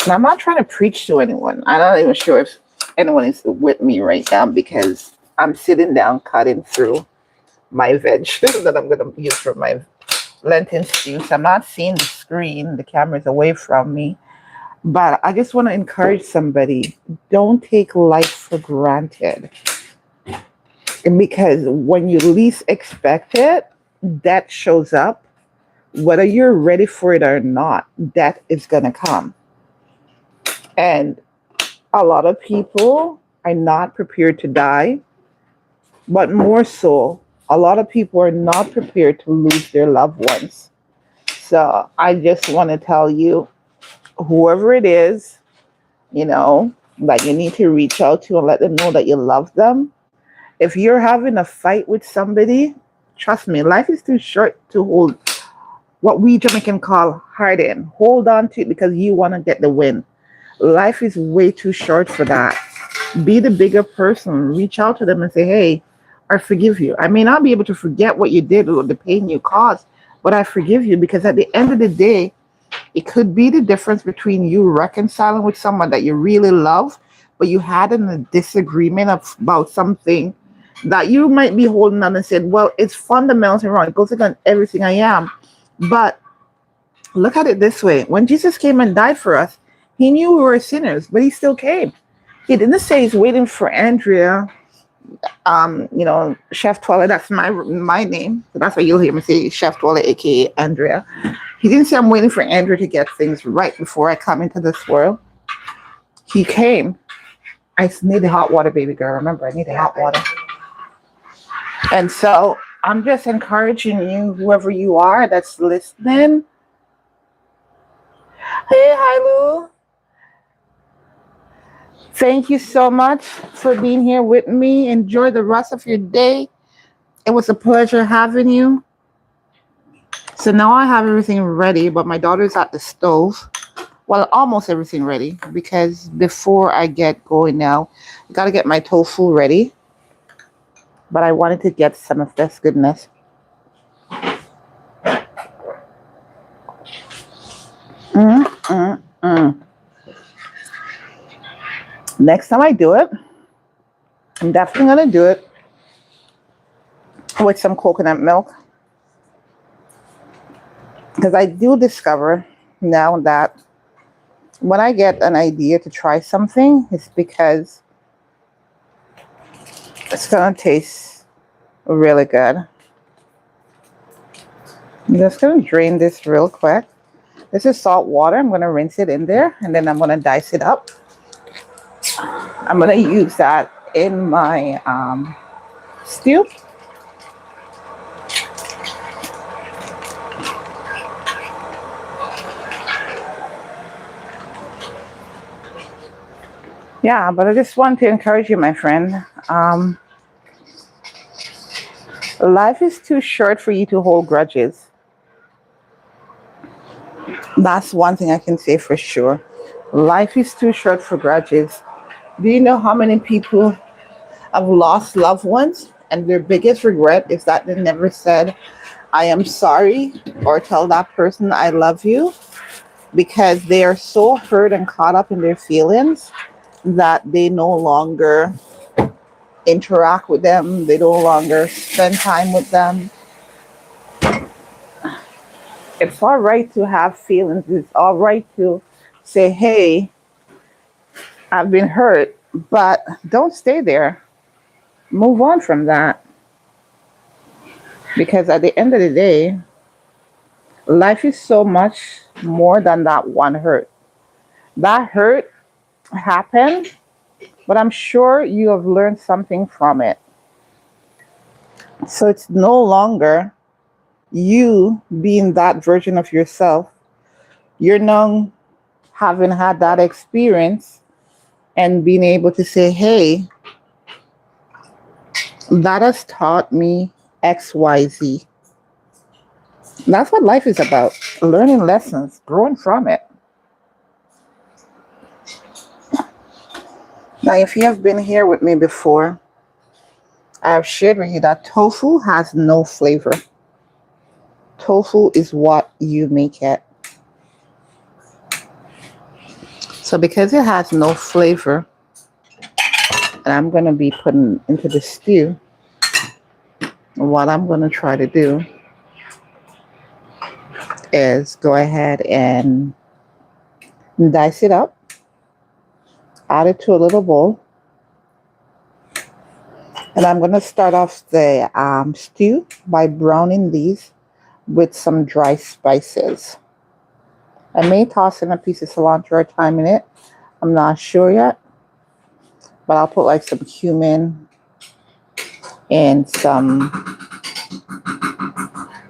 And I'm not trying to preach to anyone. I'm not even sure if anyone is with me right now because I'm sitting down cutting through my veg that I'm going to use for my lentil stew. So I'm not seeing the screen. The camera's away from me. But I just want to encourage somebody, don't take life for granted. Because when you least expect it, that shows up. Whether you're ready for it or not, that is going to come. And a lot of people are not prepared to die. But more so, a lot of people are not prepared to lose their loved ones. So I just want to tell you, whoever it is, you know, that you need to reach out to and let them know that you love them. If you're having a fight with somebody, trust me, life is too short to hold what we Jamaican call harden. Hold on to it because you want to get the win. Life is way too short for that. Be the bigger person. Reach out to them and say, hey, I forgive you. I may not be able to forget what you did or the pain you caused, but I forgive you because at the end of the day, it could be the difference between you reconciling with someone that you really love, but you had a disagreement about something that you might be holding on and said, well, it's fundamentally wrong. It goes against everything I am. But look at it this way. When Jesus came and died for us, he knew we were sinners, but he still came. He didn't say he's waiting for Andrea, Chef Twellyah, that's my name. So that's why you'll hear me say Chef Twellyah, aka Andrea. He didn't say I'm waiting for Andrea to get things right before I come into this world. He came. I need the hot water, baby girl. Remember, I need the hot water. And so I'm just encouraging you, whoever you are that's listening. Hey, hi, Lou. Thank you so much for being here with me. Enjoy the rest of your day. It was a pleasure having you. So now I have everything ready, but my daughter's at the stove. Well, almost everything ready because before I get going now, I got to get my tofu ready. But I wanted to get some of this goodness. Next time I do it, I'm definitely going to do it with some coconut milk. Because I do discover now that when I get an idea to try something, it's because it's going to taste really good. I'm just going to drain this real quick. This is salt water. I'm going to rinse it in there and then I'm going to dice it up. I'm going to use that in my stew. Yeah, but I just want to encourage you, my friend. Life is too short for you to hold grudges. That's one thing I can say for sure. Life is too short for grudges. Do you know how many people have lost loved ones and their biggest regret is that they never said, I am sorry, or tell that person I love you, because they are so hurt and caught up in their feelings that they no longer interact with them. They no longer spend time with them. It's all right to have feelings. It's all right to say, hey, I've been hurt, but don't stay there. Move on from that. Because at the end of the day, life is so much more than that one hurt. That hurt happened, but I'm sure you have learned something from it. So it's no longer you being that version of yourself. You're now having had that experience and being able to say, hey, that has taught me X, Y, Z. That's what life is about. Learning lessons, growing from it. Now, if you have been here with me before, I have shared with you that tofu has no flavor. Tofu is what you make it. So because it has no flavor, and I'm going to be putting into the stew, what I'm going to try to do is go ahead and dice it up, add it to a little bowl, and I'm going to start off the stew by browning these with some dry spices. I may toss in a piece of cilantro or thyme in it. I'm not sure yet, but I'll put like some cumin and some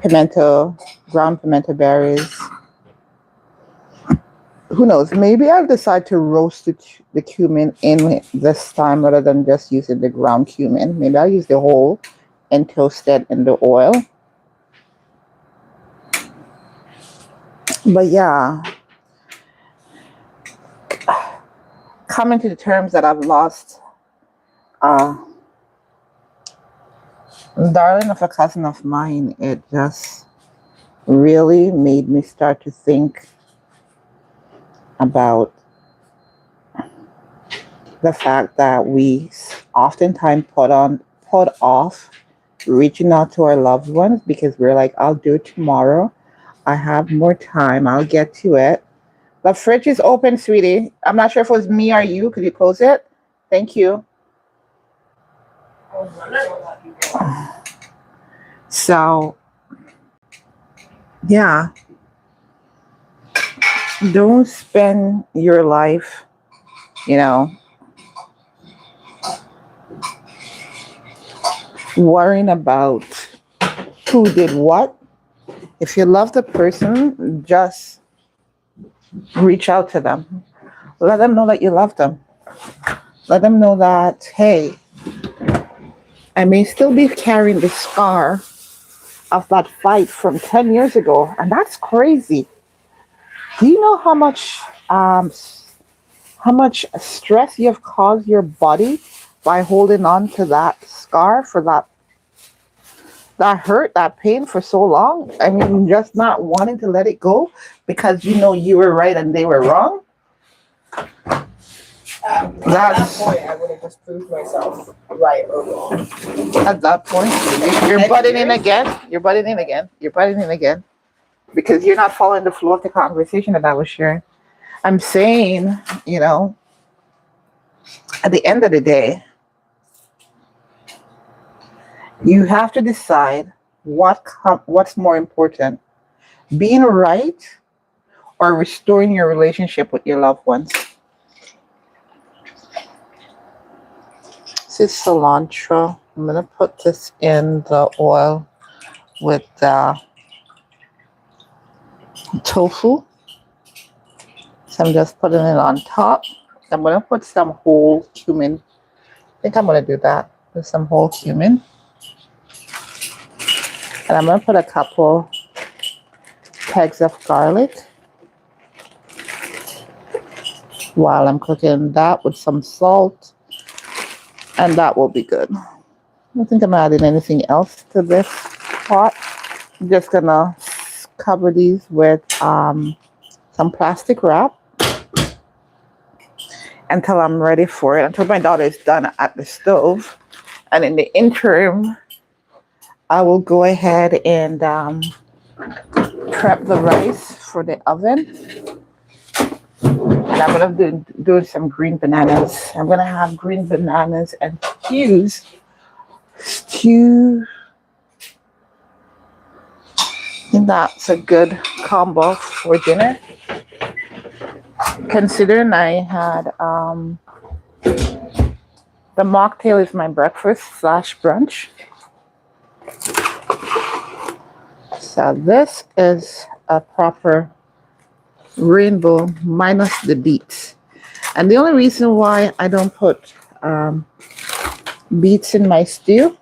pimento, ground pimento berries, who knows? Maybe I'll decide to roast the cumin in this time rather than just using the ground cumin. Maybe I'll use the whole and toast it in the oil. But yeah, coming to the terms that I've lost darling of a cousin of mine, it just really made me start to think about the fact that we oftentimes put off reaching out to our loved ones because we're like, I'll do it tomorrow. I have more time. I'll get to it. The fridge is open, sweetie. I'm not sure if it was me or you. Could you close it? Thank you. So, yeah. Don't spend your life, worrying about who did what. If you love the person, just reach out to them. Let them know that you love them. Let them know that, hey, I may still be carrying the scar of that fight from 10 years ago. And that's crazy. Do you know how much stress you have caused your body by holding on to that scar for that hurt, that pain for so long? I mean, just not wanting to let it go because you were right and they were wrong. At that point, I would have just proved myself right or wrong. At that point, you're butting in again. You're butting in again. Because you're not following the flow of the conversation that I was sharing. I'm saying, at the end of the day, you have to decide what's more important, being right or restoring your relationship with your loved ones. This is cilantro. I'm going to put this in the oil with the tofu. So I'm just putting it on top. I'm going to put some whole cumin. I think I'm going to do that with some whole cumin. And I'm going to put a couple pegs of garlic while I'm cooking that with some salt. And that will be good. I don't think I'm adding anything else to this pot. I'm just going to cover these with some plastic wrap until I'm ready for it, until my daughter is done at the stove. And in the interim, I will go ahead and prep the rice for the oven. And I'm going to do some green bananas. I'm going to have green bananas and stew. I think that's a good combo for dinner. Considering I had the mocktail is my breakfast / brunch. So this is a proper rainbow minus the beets. And the only reason why I don't put beets in my stew,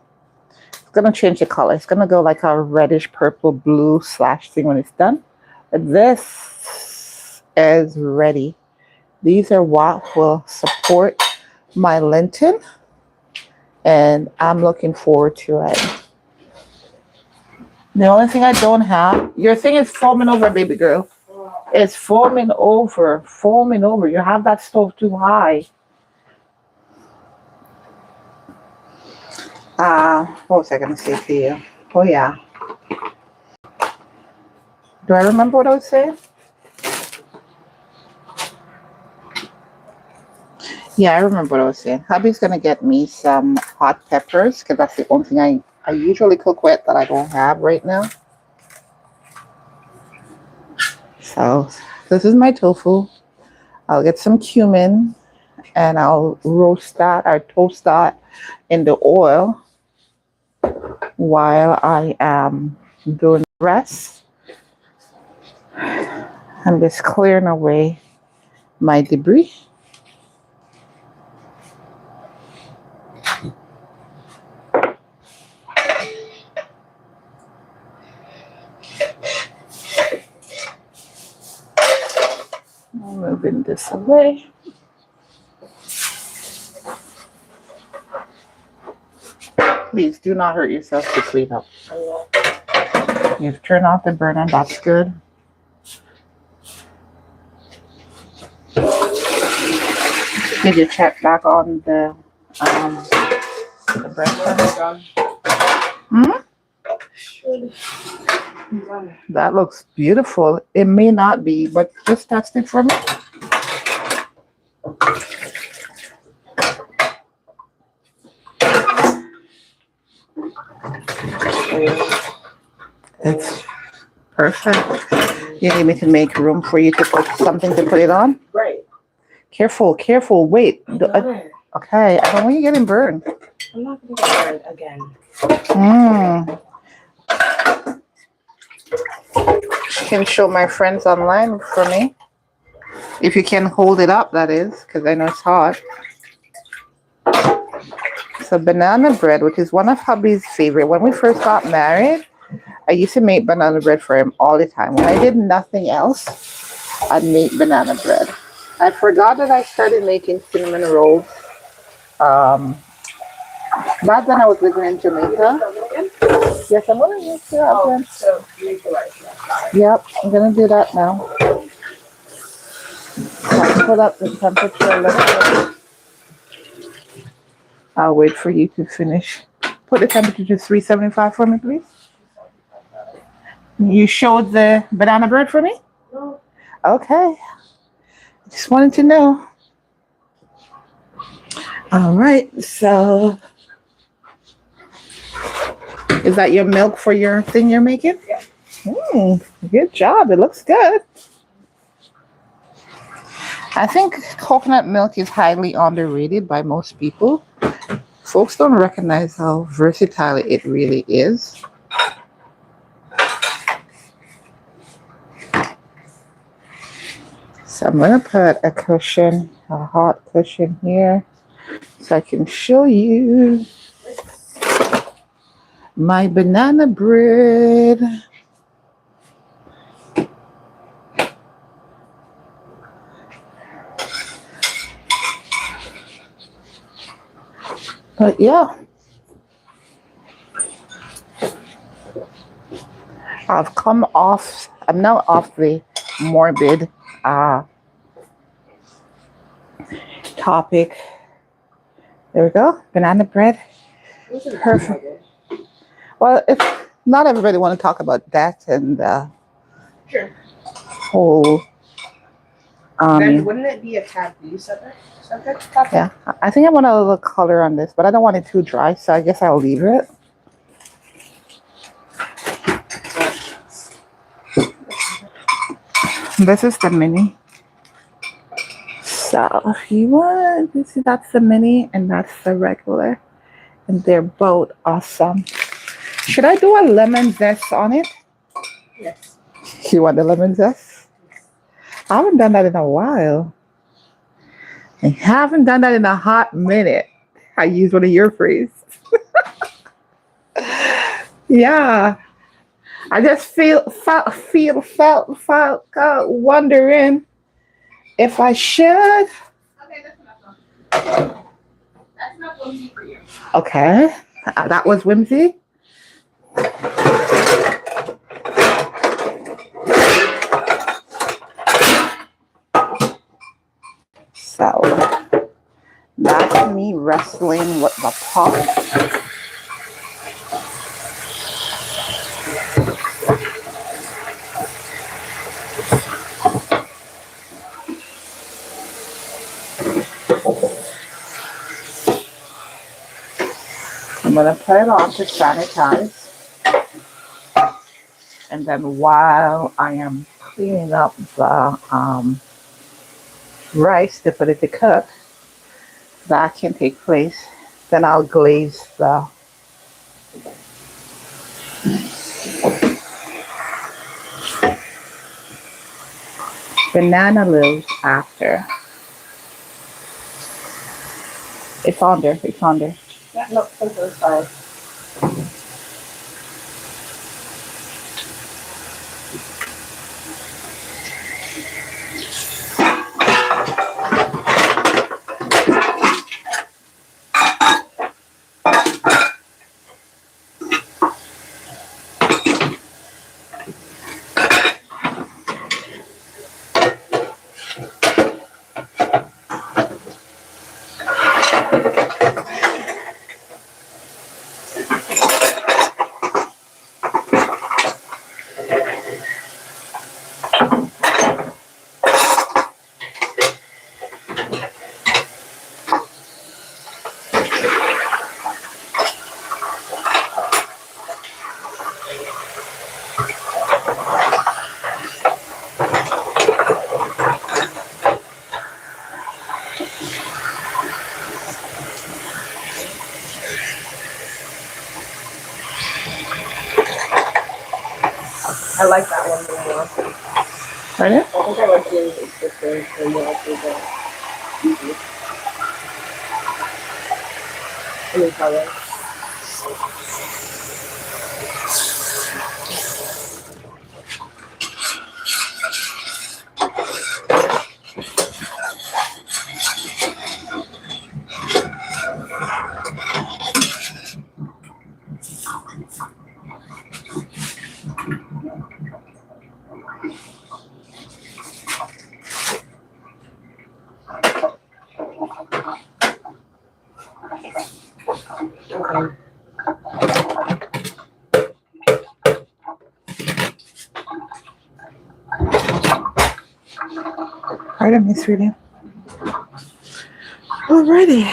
it's going to change the color. It's going to go like a reddish purple blue / thing when it's done. But this is ready. These are what will support my lentil. And I'm looking forward to it. The only thing I don't have, your thing is foaming over, baby girl. It's foaming over. You have that stove too high. What was I going to say to you? Oh, yeah. Do I remember what I was saying? Yeah, I remember what I was saying. Hubby's going to get me some hot peppers because that's the only thing I usually cook with that I don't have right now. So this is my tofu. I'll get some cumin and I'll roast that or toast that in the oil while I am doing the rest. I'm just clearing away my debris. Moving this away. Please do not hurt yourself to clean up. You've turned off the burner, that's good. Did you check back on the bread? That looks beautiful. It may not be, but just test it for me. It's perfect. You need me to make room for you to put something to put it on? Right. Careful, careful. Wait. Okay, I don't want you getting burned. I'm not going to get burned again. Can show my friends online for me. If you can hold it up, that is, because I know it's hot. So banana bread, which is one of hubby's favorite. When we first got married, I used to make banana bread for him all the time. When I did nothing else, I'd make banana bread. I forgot that I started making cinnamon rolls. Back then I was living in Jamaica. Yes, I'm gonna make it up. So you make the rice now. Yep, I'm gonna do that now. I'll put up the temperature a little bit. I'll wait for you to finish. Put the temperature to 375 for me, please. You showed the banana bread for me? No. Okay. Just wanted to know. All right, so is that your milk for your thing you're making? Yeah. Good job. It looks good. I think coconut milk is highly underrated by most people. Folks don't recognize how versatile it really is. So I'm going to put a cushion, a hot cushion here, so I can show you my banana bread. But yeah, I've come off, I'm now off the morbid topic. There we go, banana bread. Perfect. Well, if not everybody want to talk about that and Sure. whole. Then wouldn't it be a taboo subject? Yeah, I think I want a little color on this, but I don't want it too dry, so I guess I'll leave it. This is the mini. So if you want, you see that's the mini and that's the regular, and they're both awesome. Should I do a lemon zest on it? Yes. You want the lemon zest? I haven't done that in a while. I haven't done that in a hot minute. I used one of your phrases. Yeah. I just felt wondering if I should. Okay, that's enough. That's not whimsy for you. Okay. That was whimsy. So that's me wrestling with the pot. I'm going to put it on to sanitize. And then while I am cleaning up the rice to put it to cook, that can take place. Then I'll glaze the banana leaves after. It's on there. It's on there. Yeah, no, it's fine. I like that one more. Pardon? I think I like yours sister or more for the any color. Okay. Pardon me, sweetie. Alrighty.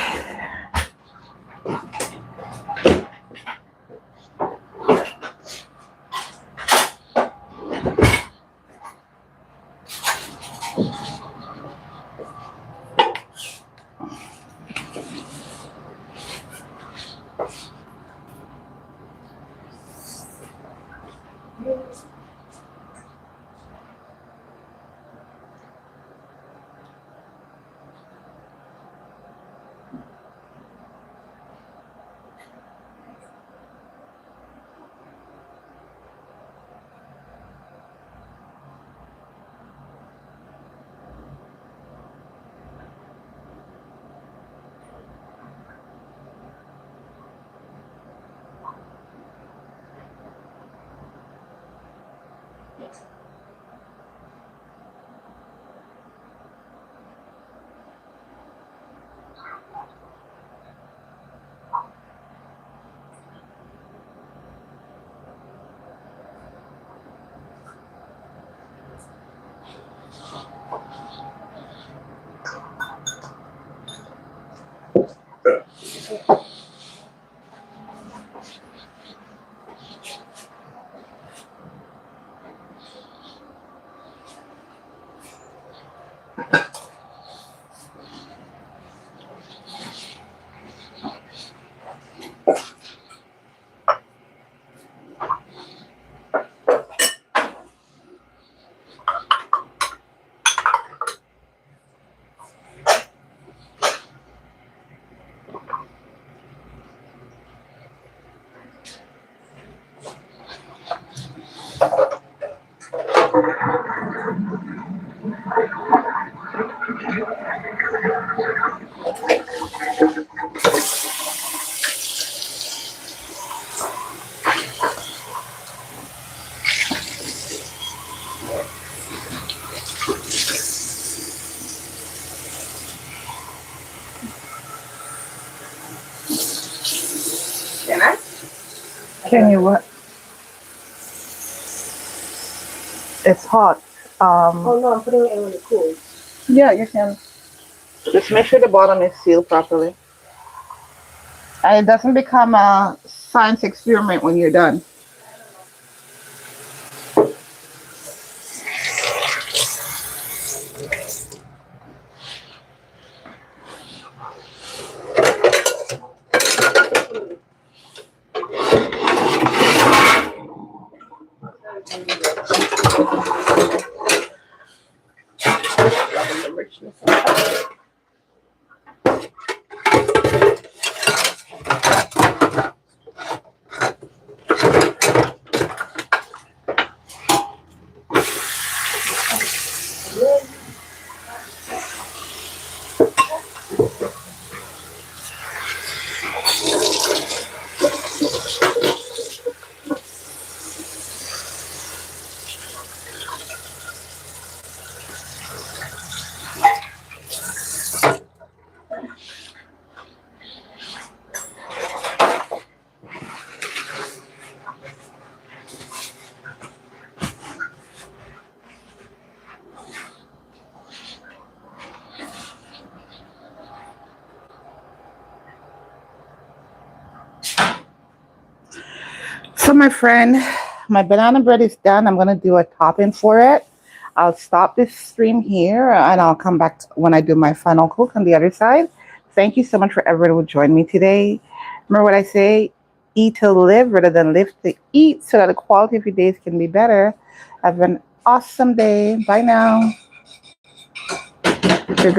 Can I? Can you what? It's hot. Oh no, I'm putting it in when it cools. Yeah, you can. Just make sure the bottom is sealed properly. And it doesn't become a science experiment when you're done. So my friend, my banana bread is done. I'm going to do a topping for it. I'll stop this stream here and I'll come back when I do my final cook on the other side. Thank you so much for everyone who joined me today. Remember what I say, eat to live rather than live to eat so that the quality of your days can be better. Have an awesome day. Bye now. If you're good.